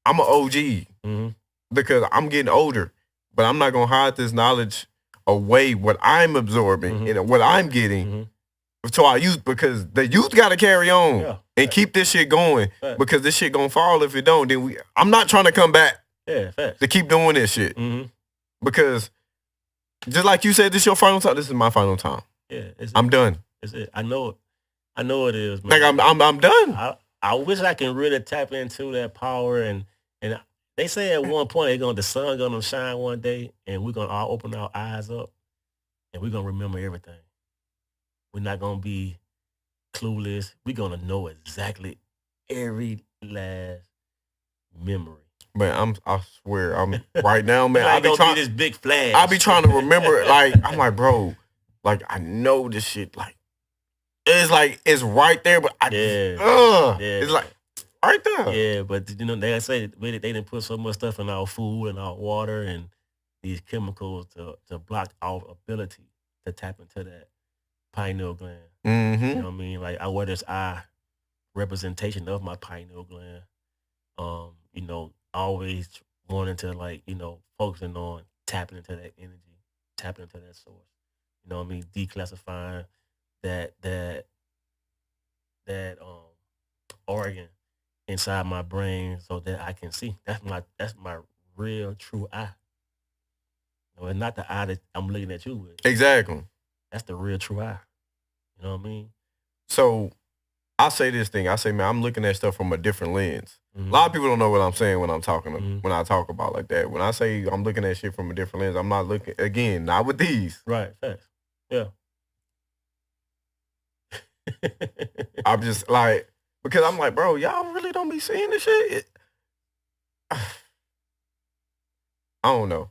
I'm an OG because I'm getting older, but I'm not gonna hide this knowledge away, what I'm absorbing and what I'm getting to our youth, because the youth got to carry on and keep this shit going because this shit gonna fall if it don't. Then I'm not trying to come back to keep doing this shit because just like you said, this your final time. This is my final time. Yeah, I'm done. It's it. I know it. I know it is, man. Like I'm done. I wish I can really tap into that power and they say at one point the sun gonna shine one day and we're gonna all open our eyes up and we're gonna remember everything. We're not gonna be clueless. We're gonna know exactly every last memory. Man, I swear, I'm right now, man. I be trying this big flash. I be trying to remember, like, I'm like, bro, like I know this shit, like it's right there, but it's like right there. Yeah, but you know, they say they didn't put so much stuff in our food and our water and these chemicals to block our ability to tap into that pineal gland. You know what I mean? Like I wear this eye representation of my pineal gland. You know, always wanting to, like, you know, focusing on tapping into that energy, tapping into that source. You know what I mean? Declassifying that organ inside my brain so that I can see. That's my real true eye. You know, it's not the eye that I'm looking at you with. Exactly. That's the real true eye. You know what I mean? So I say this thing. I say, man, I'm looking at stuff from a different lens. A lot of people don't know what I'm saying when I'm talking when I talk about like that. When I say I'm looking at shit from a different lens, I'm not looking, again, not with these. Right. Facts. Yeah. I'm just like, because I'm like, bro, y'all really don't be seeing this shit. I don't know.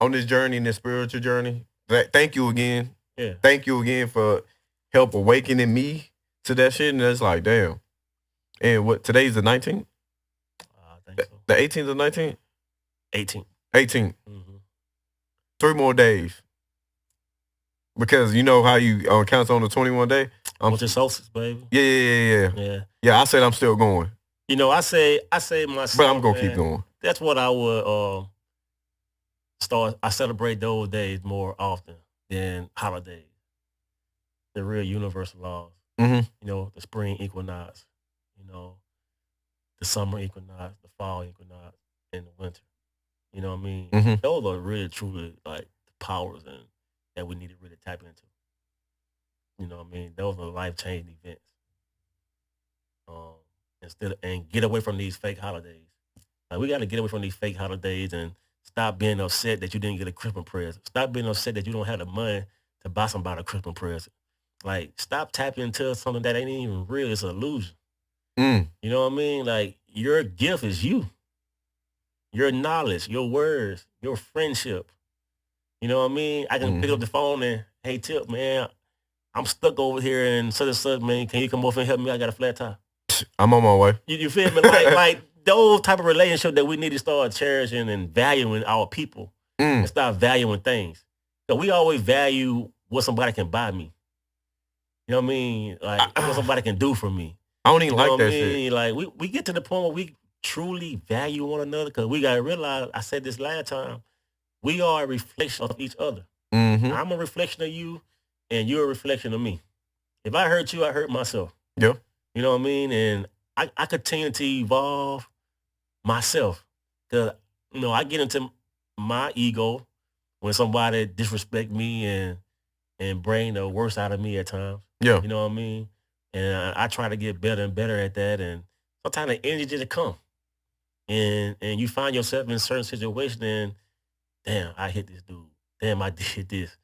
On this journey, this spiritual journey, thank you again. Yeah. Thank you again for help awakening me to that shit. And it's like, damn. And what, today's the 19th? I think so. The 18th or 19th? 18th. 18th. 3 more days. Because you know how you count on the 21 day? What's your solstice, baby? Yeah, I said I'm still going. You know, I say myself, but I'm gonna keep going. That's what I would start. I celebrate those days more often than holidays. The real universal laws. Mm-hmm. You know, the spring equinox. You know, the summer equinox, the fall equinox, and the winter. You know what I mean? Mm-hmm. Those are really truly like the powers and that we need to really tap into. You know what I mean? Those are life-changing events. And get away from these fake holidays. Like, we got to get away from these fake holidays and stop being upset that you didn't get a Christmas present. Stop being upset that you don't have the money to buy somebody a Christmas present. Like, stop tapping into something that ain't even real. It's an illusion. You know what I mean? Like, your gift is you. Your knowledge, your words, your friendship. You know what I mean? I can pick up the phone and, hey, Tip, man, I'm stuck over here in such and such, man. Can you come over and help me? I got a flat tire. I'm on my way. You feel me? Like those type of relationship that we need to start cherishing and valuing our people and start valuing things. So we always value what somebody can buy me. You know what I mean? Like what somebody can do for me. I don't even like that shit. Like we get to the point where we truly value one another because we got to realize, I said this last time, we are a reflection of each other. Mm-hmm. I'm a reflection of you and you're a reflection of me. If I hurt you, I hurt myself. Yeah. You know what I mean? And I continue to evolve myself. Because, you know, I get into my ego when somebody disrespect me and bring the worst out of me at times. Yeah. You know what I mean? And I try to get better and better at that. And sometimes the energy just come. And you find yourself in a certain situation and, damn, I hit this dude. Damn, I did this.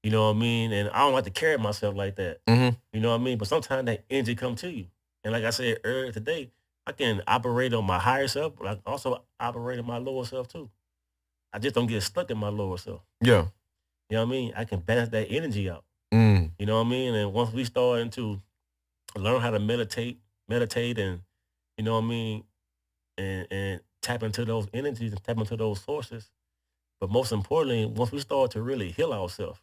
You know what I mean? And I don't like to carry myself like that. Mm-hmm. You know what I mean? But sometimes that energy come to you. And like I said earlier today, I can operate on my higher self, but I can also operate on my lower self too. I just don't get stuck in my lower self. Yeah. You know what I mean? I can balance that energy out. You know what I mean? And once we start to learn how to meditate and, you know what I mean, and tap into those energies and tap into those sources. But most importantly, once we start to really heal ourselves,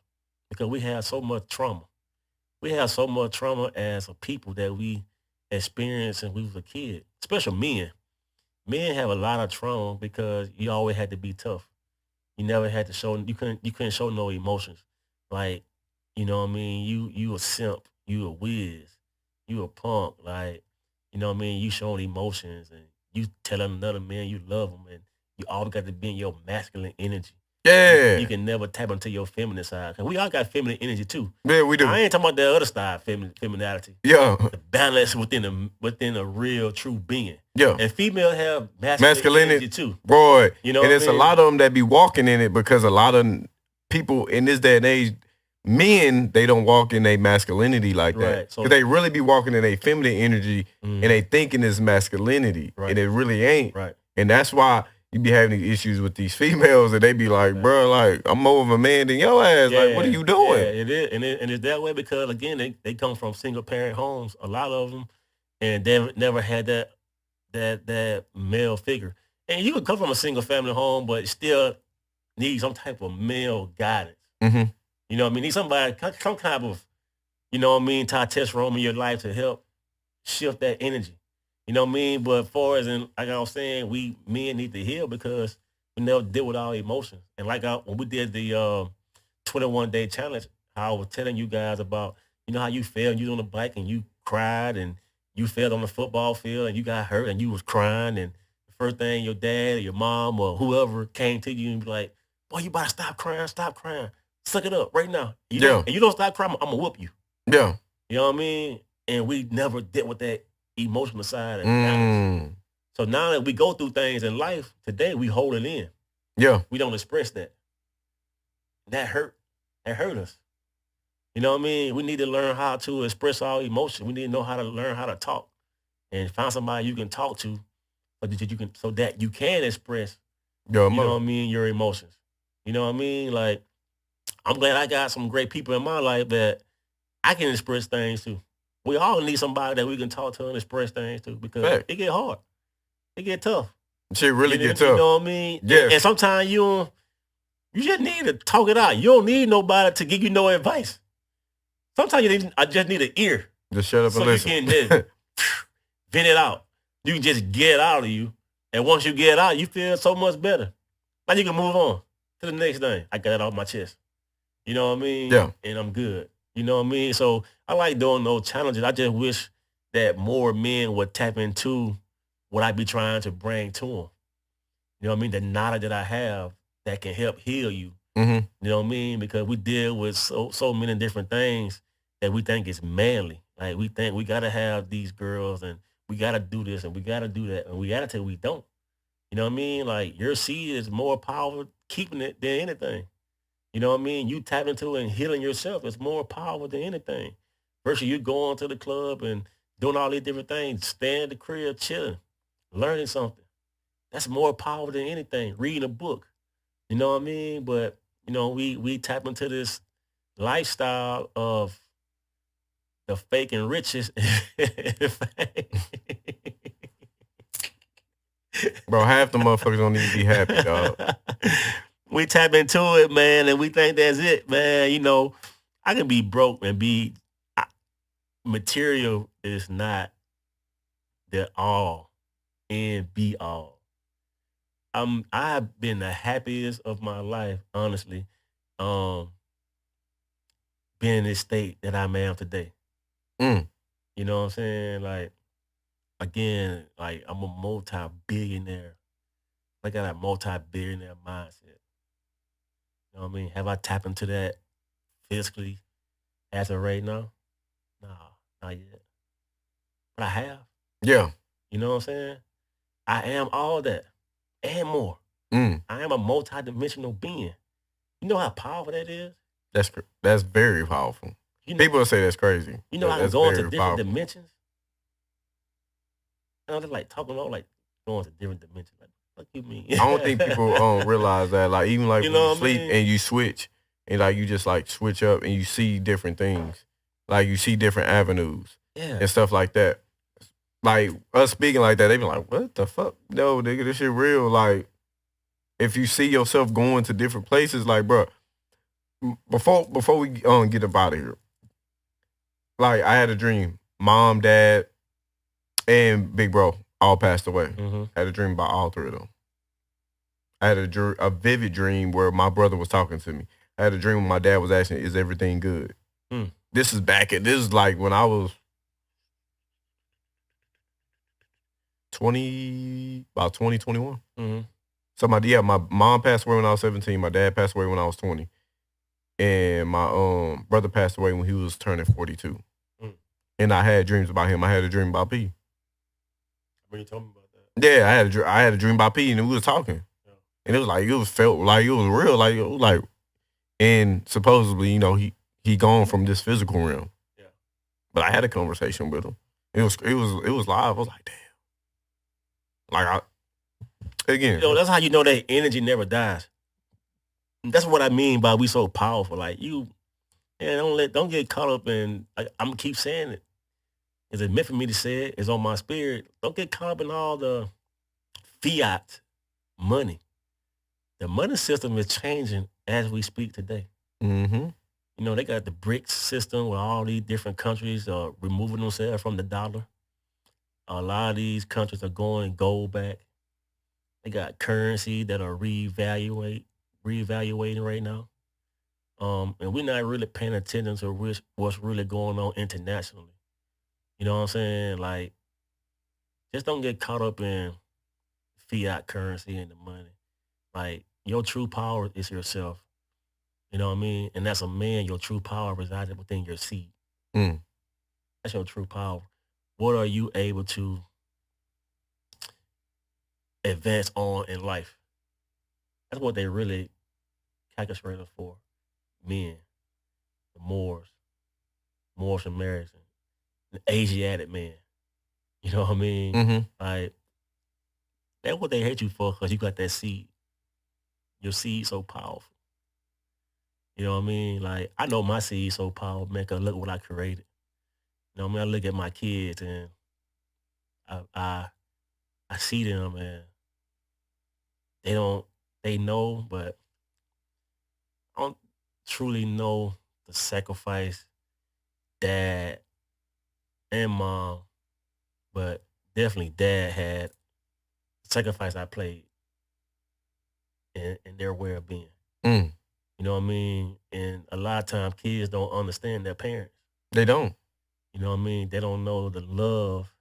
because we have so much trauma. We have so much trauma as a people that we experienced since we was a kid, especially men. Men have a lot of trauma because you always had to be tough. You never had to show, you couldn't show no emotions. Like, you know what I mean? You a simp, you a whiz, you a punk. Like, you know what I mean? You showing emotions and you telling another man you love him and you always got to be in your masculine energy. Yeah. You can never tap into your feminine side. Cause we all got feminine energy too. Yeah, we do. I ain't talking about the other side, femininity. Yeah. The balance within a real true being. Yeah. And female have masculinity energy too. Boy. You know, and it's a lot of them that be walking in it because a lot of people in this day and age, men, they don't walk in their masculinity like that. Right. So they really be walking in their feminine energy and they thinking it's masculinity. Right. And it really ain't. Right. And that's why you be having these issues with these females and they be like, bro, like, I'm more of a man than your ass. Yeah, like, what are you doing? Yeah, it is. And it's that way because, again, they come from single-parent homes, a lot of them, and they never had that male figure. And you could come from a single-family home, but still need some type of male guidance. Mm-hmm. You know what I mean? Need somebody, some kind of, you know what I mean, testosterone in your life to help shift that energy. You know what I mean? But as far as, like I was saying, we men need to heal because we never deal with our emotions. And like when we did the 21-day challenge, how I was telling you guys about, you know how you fell and you was on the bike and you cried and you fell on the football field and you got hurt and you was crying and the first thing your dad or your mom or whoever came to you and be like, boy, you better stop crying, suck it up right now. And you don't stop crying, I'm gonna whoop you. Yeah. You know what I mean? And we never dealt with that emotional side. And so now that we go through things in life, today we hold it in. Yeah. We don't express that. That hurt us. You know what I mean? We need to learn how to express our emotions. We need to know how to learn how to talk and find somebody you can talk to so that you can express, you know what I mean, your emotions. You know what I mean? Like, I'm glad I got some great people in my life that I can express things to. We all need somebody that we can talk to and express things to because it get hard. It get tough. Shit really get tough. You know what I mean? Yes. And sometimes you just need to talk it out. You don't need nobody to give you no advice. Sometimes I just need an ear. Just shut up so and listen. You can just vent it out. You can just get it out of you. And once you get it out, you feel so much better. Now you can move on to the next thing. I got it off my chest. You know what I mean? Yeah. And I'm good. You know what I mean? So I like doing those challenges. I just wish that more men would tap into what I be trying to bring to them. You know what I mean? The knowledge that I have that can help heal you. Mm-hmm. You know what I mean? Because we deal with so many different things that we think is manly. Like we think we gotta have these girls and we gotta do this and we gotta do that and we gotta tell we don't. You know what I mean? Like your seed is more powerful keeping it than anything. You know what I mean? You tap into it and healing yourself is more powerful than anything. Versus you going to the club and doing all these different things, staying at the crib, chilling, learning something. That's more powerful than anything. Reading a book. You know what I mean? But, you know, we tap into this lifestyle of the fake and riches. Bro, half the motherfuckers don't even be happy, dog. We tap into it, man, and we think that's it, man. You know, I can be broke and be material is not the all and be all. I've been the happiest of my life, honestly. Being in this state that I'm in today. Mm. You know what I'm saying? Like, again, like I'm a multi-billionaire. I got a multi-billionaire mindset. You know what I mean? Have I tapped into that physically as of right now? No, not yet. But I have. Yeah. You know what I'm saying? I am all that and more. Mm. I am a multi-dimensional being. You know how powerful that is? That's very powerful. You know, people say that's crazy. You know how I'm going to different dimensions? I know they're like talking about like going to different dimensions. Like, what you mean? I don't think people realize that. Like even like you when know you sleep and you switch and like you just like switch up and you see different things. Like you see different avenues. Yeah. And stuff like that. Like us speaking like that, they be like, what the fuck? No, nigga, this shit real. Like if you see yourself going to different places, like bro, before we get up out of here, like I had a dream. Mom, dad, and big bro all passed away. Mm-hmm. I had a dream about all three of them. I had a vivid dream where my brother was talking to me. I had a dream where my dad was asking, is everything good? Mm. This is like when I was about 20, 21. Mm-hmm. So my mom passed away when I was 17. My dad passed away when I was 20. And my brother passed away when he was turning 42. Mm. And I had dreams about him. I had a dream about P. When you told me about that. Yeah, I had a dream about P and we was talking. Yeah. And it was like, felt like it was real. Like, it was like, and supposedly, you know, he gone from this physical realm. Yeah. But I had a conversation with him. It was live. I was like, damn. Like again. You know, that's how you know that energy never dies. That's what I mean by we so powerful. Like you, and don't get caught up in. I'm gonna keep saying it. It's a myth for me to say it. It's on my spirit. Don't get caught up in all the fiat money. The money system is changing as we speak today. Mm-hmm. You know, they got the BRICS system where all these different countries are removing themselves from the dollar. A lot of these countries are going gold back. They got currency that are reevaluating right now. And we're not really paying attention to what's really going on internationally. You know what I'm saying? Like, just don't get caught up in fiat currency and the money. Like, your true power is yourself. You know what I mean? And that's a man, your true power resides within your seed. Mm. That's your true power. What are you able to advance on in life? That's what they really calculate us for. Men, the Moors American, the Asiatic man. You know what I mean? Mm-hmm. Like, that's what they hate you for because you got that seed. Your seed so powerful. You know what I mean? Like, I know my seed so powerful, man, because look what I created. You know what I mean? I look at my kids and I see them and they know, but I don't truly know the sacrifice that and mom, but definitely dad had sacrifice I played in their well-being. Mm. You know what I mean? And a lot of times kids don't understand their parents. They don't. You know what I mean? They don't know the love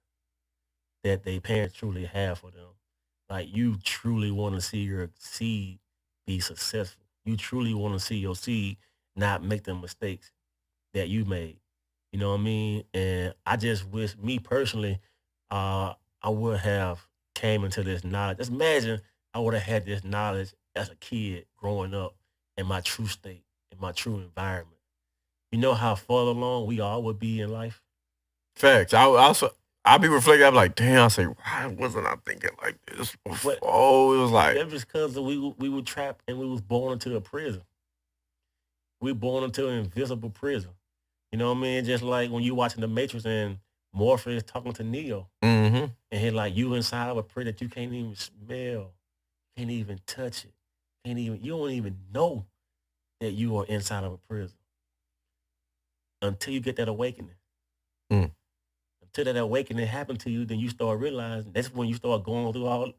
that their parents truly have for them. Like you truly want to see your seed be successful. You truly want to see your seed not make the mistakes that you made. You know what I mean? And I just wish me personally, I would have came into this knowledge. Just imagine I would have had this knowledge as a kid growing up in my true state, in my true environment. You know how far along we all would be in life? Facts. I'll be reflecting. I'm like, damn. I say, why wasn't I thinking like this before? It was like that was because we were trapped and we was born into a prison. We were born into an invisible prison. You know what I mean? Just like when you watching The Matrix and Morpheus talking to Neo, mm-hmm. and he like you inside of a prison that you can't even smell, can't even touch it, you don't even know that you are inside of a prison until you get that awakening. Mm. Until that awakening happened to you, then you start realizing that's when you start going through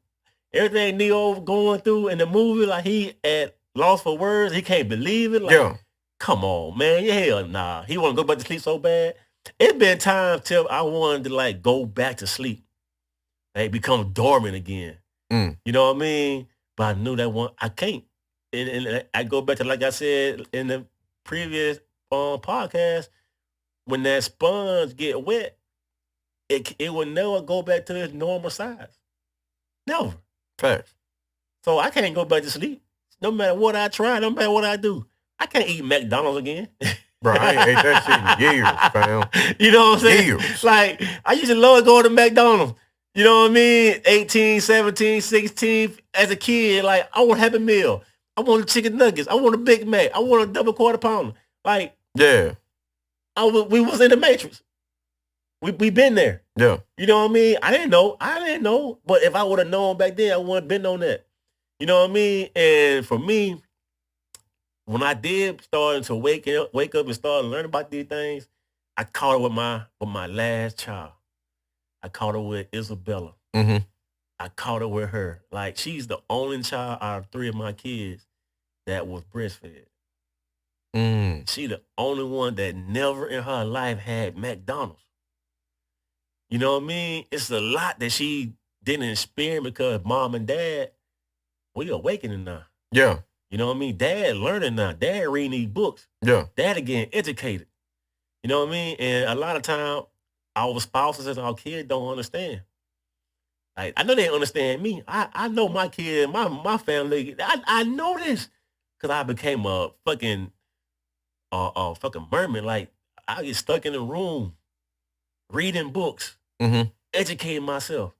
everything Neo going through in the movie. Like he at lost for words, he can't believe it. Like, yeah. Come on, man. Hell nah. He want to go back to sleep so bad. It's been time till I wanted to like go back to sleep. Like become dormant again. Mm. You know what I mean? But I knew that one I can't. And I go back to like I said in the previous podcast, when that sponge get wet, it will never go back to its normal size. Never. Facts. So I can't go back to sleep. No matter what I try, no matter what I do. I can't eat McDonald's again. Bro, I ain't ate that shit in years, fam. You know what I'm saying? Years. Like, I used to love going to McDonald's. You know what I mean? 18, 17, 16. As a kid, like, I want a Happy Meal. I want a chicken nuggets. I want a Big Mac. I want a double quarter pounder. Like, yeah. We was in the Matrix. We been there. Yeah. You know what I mean? I didn't know. But if I would have known back then, I wouldn't have been on that. You know what I mean? And for me, when I did start to wake up and start learning about these things, I caught it with my last child. I caught it with Isabella. Mm-hmm. I caught it with her. Like she's the only child out of 3 of my kids that was breastfed. Mm. She the only one that never in her life had McDonald's. You know what I mean? It's a lot that she didn't experience because mom and dad, we awakening now. Yeah. You know what I mean? Dad learning now. Dad reading these books. Yeah. Dad getting educated. You know what I mean? And a lot of time, our spouses and our kids don't understand. Like I know they understand me. I know my kid, my family. I know this because I became a fucking mermaid. Like I get stuck in the room, reading books, educating myself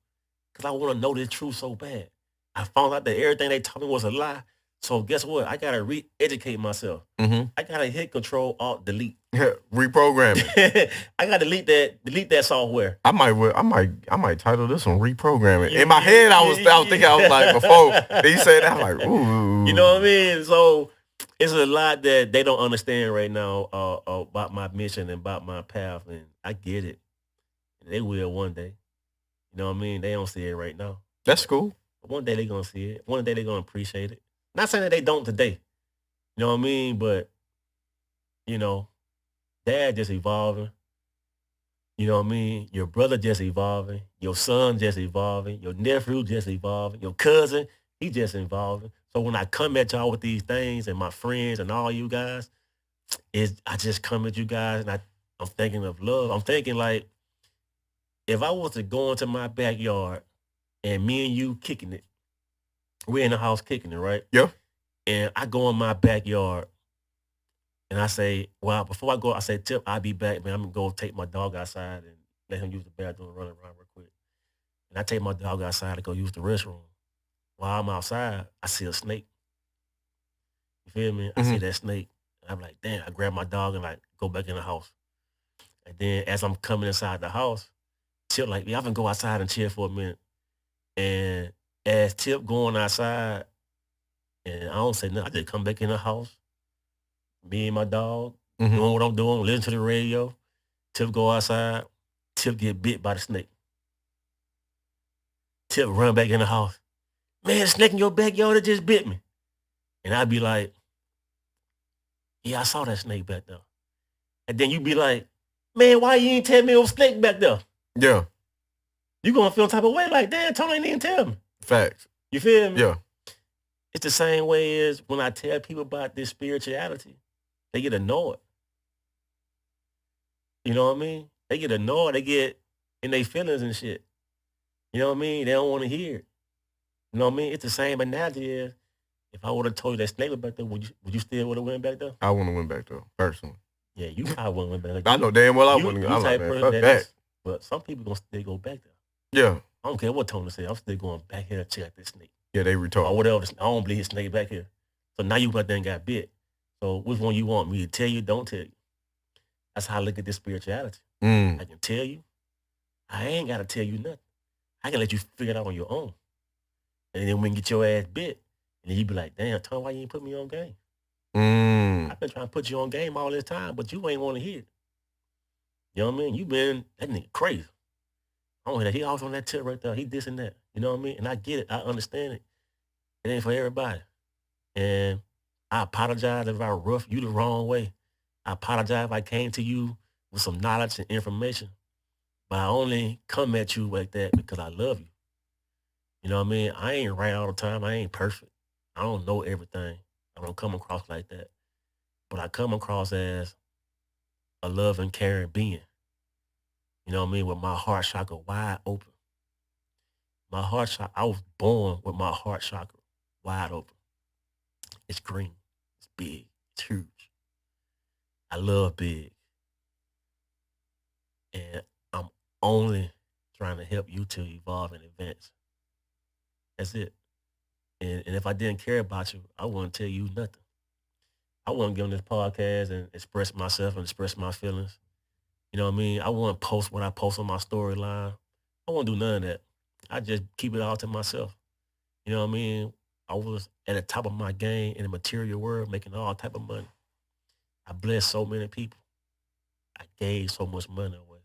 because I want to know the truth so bad. I found out that everything they taught me was a lie. So guess what? I gotta re-educate myself. Mm-hmm. I gotta hit Control Alt Delete. Reprogramming. I gotta delete that software. I might title this one reprogramming. In my head, I was thinking, I was like, before he said that, I'm like, ooh. You know what I mean? So it's a lot that they don't understand right now about my mission and about my path, and I get it. They will one day. You know what I mean? They don't see it right now. That's cool. But one day they're gonna see it. One day they're gonna appreciate it. Not saying that they don't today. You know what I mean? But, you know, dad just evolving. You know what I mean? Your brother just evolving. Your son just evolving. Your nephew just evolving. Your cousin, he just evolving. So when I come at y'all with these things and my friends and all you guys, I just come at you guys and I'm thinking of love. I'm thinking like, if I was to go into my backyard and me and you kicking it, we're in the house kicking it, right? Yeah. And I go in my backyard and I say, well, before I go, I say, Tip, I'll be back, man. I'm going to go take my dog outside and let him use the bathroom and run around real quick. And I take my dog outside to go use the restroom. While I'm outside, I see a snake. You feel me? I see that snake. And I'm like, damn, I grab my dog and like go back in the house. And then as I'm coming inside the house, Tip like, yeah, I'm going to go outside and chill for a minute. And as Tip going outside, and I don't say nothing, I just come back in the house, me and my dog, doing what I'm doing, listen to the radio. Tip go outside. Tip get bit by the snake. Tip run back in the house. Man, snake in your backyard, it just bit me. And I'd be like, yeah, I saw that snake back there. And then you be like, man, why you ain't tell me it was snake back there? Yeah. You gonna feel type of way like, damn, Tony didn't tell me. Facts. You feel me? Yeah. It's the same way as when I tell people about this spirituality, they get annoyed. You know what I mean? They get annoyed. They get in their feelings and shit. You know what I mean? They don't want to hear it. You know what I mean? It's the same analogy as if I would have told you that snake was back there, would you still would have went back there? I want to win back there, personally. Yeah, you probably wouldn't went back there. I know damn well I wouldn't. I'm like, man, fuck that. But some people gonna still go back there. Yeah. I don't care what Tony said. I'm still going back here to check this snake. Yeah, they retarded. Or whatever. I don't believe his snake back here. So now you went there and got bit. So which one you want me to tell you? Don't tell you. That's how I look at this spirituality. I can tell you. I ain't got to tell you nothing. I can let you figure it out on your own. And then when you get your ass bit, and then you be like, damn, Tony, why you ain't put me on game? I've been trying to put you on game all this time, but you ain't want to hear it. You know what I mean? You been, that nigga crazy. I don't hear that. He always on that tip right there. He this and that. You know what I mean? And I get it. I understand it. It ain't for everybody. And I apologize if I roughed you the wrong way. I apologize if I came to you with some knowledge and information. But I only come at you like that because I love you. You know what I mean? I ain't right all the time. I ain't perfect. I don't know everything. I don't come across like that. But I come across as a loving, caring being. You know what I mean? With my heart chakra wide open. My heart chakra, I was born with my heart chakra wide open. It's green. It's big. It's huge. I love big. And I'm only trying to help you to evolve and advance. That's it. And if I didn't care about you, I wouldn't tell you nothing. I wouldn't get on this podcast and express myself and express my feelings. You know what I mean? I wouldn't post what I post on my storyline. I wouldn't do none of that. I just keep it all to myself. You know what I mean? I was at the top of my game in the material world, making all type of money. I blessed so many people. I gave so much money away.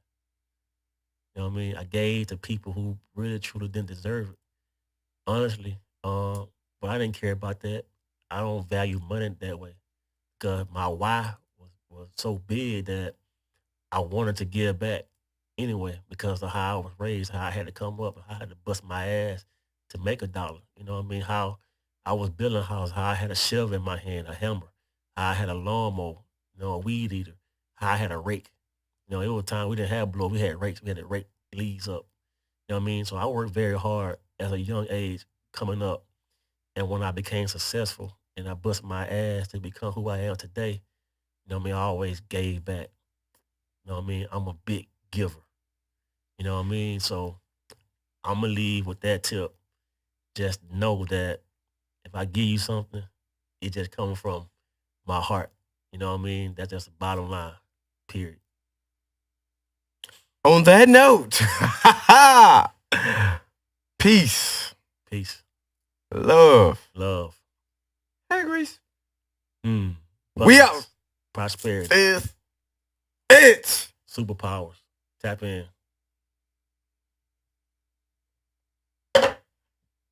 You know what I mean? I gave to people who really, truly didn't deserve it. Honestly, but I didn't care about that. I don't value money that way. Because my why was so big that I wanted to give back anyway because of how I was raised, how I had to come up, how I had to bust my ass to make $1. You know what I mean? How I was building a house, how I had a shovel in my hand, a hammer, how I had a lawnmower, a weed eater, how I had a rake. It was time we didn't have blow, we had rakes, we had to rake leaves up. You know what I mean? So I worked very hard at a young age coming up. And when I became successful and I bust my ass to become who I am today, you know what I mean? I always gave back. You know what I mean? I'm a big giver. You know what I mean? So I'm going to leave with that tip. Just know that if I give you something, it just comes from my heart. You know what I mean? That's just the bottom line, period. On that note, peace. Peace. Love. Hey, Grease. We out. Prosperity. It's superpowers. Tap in.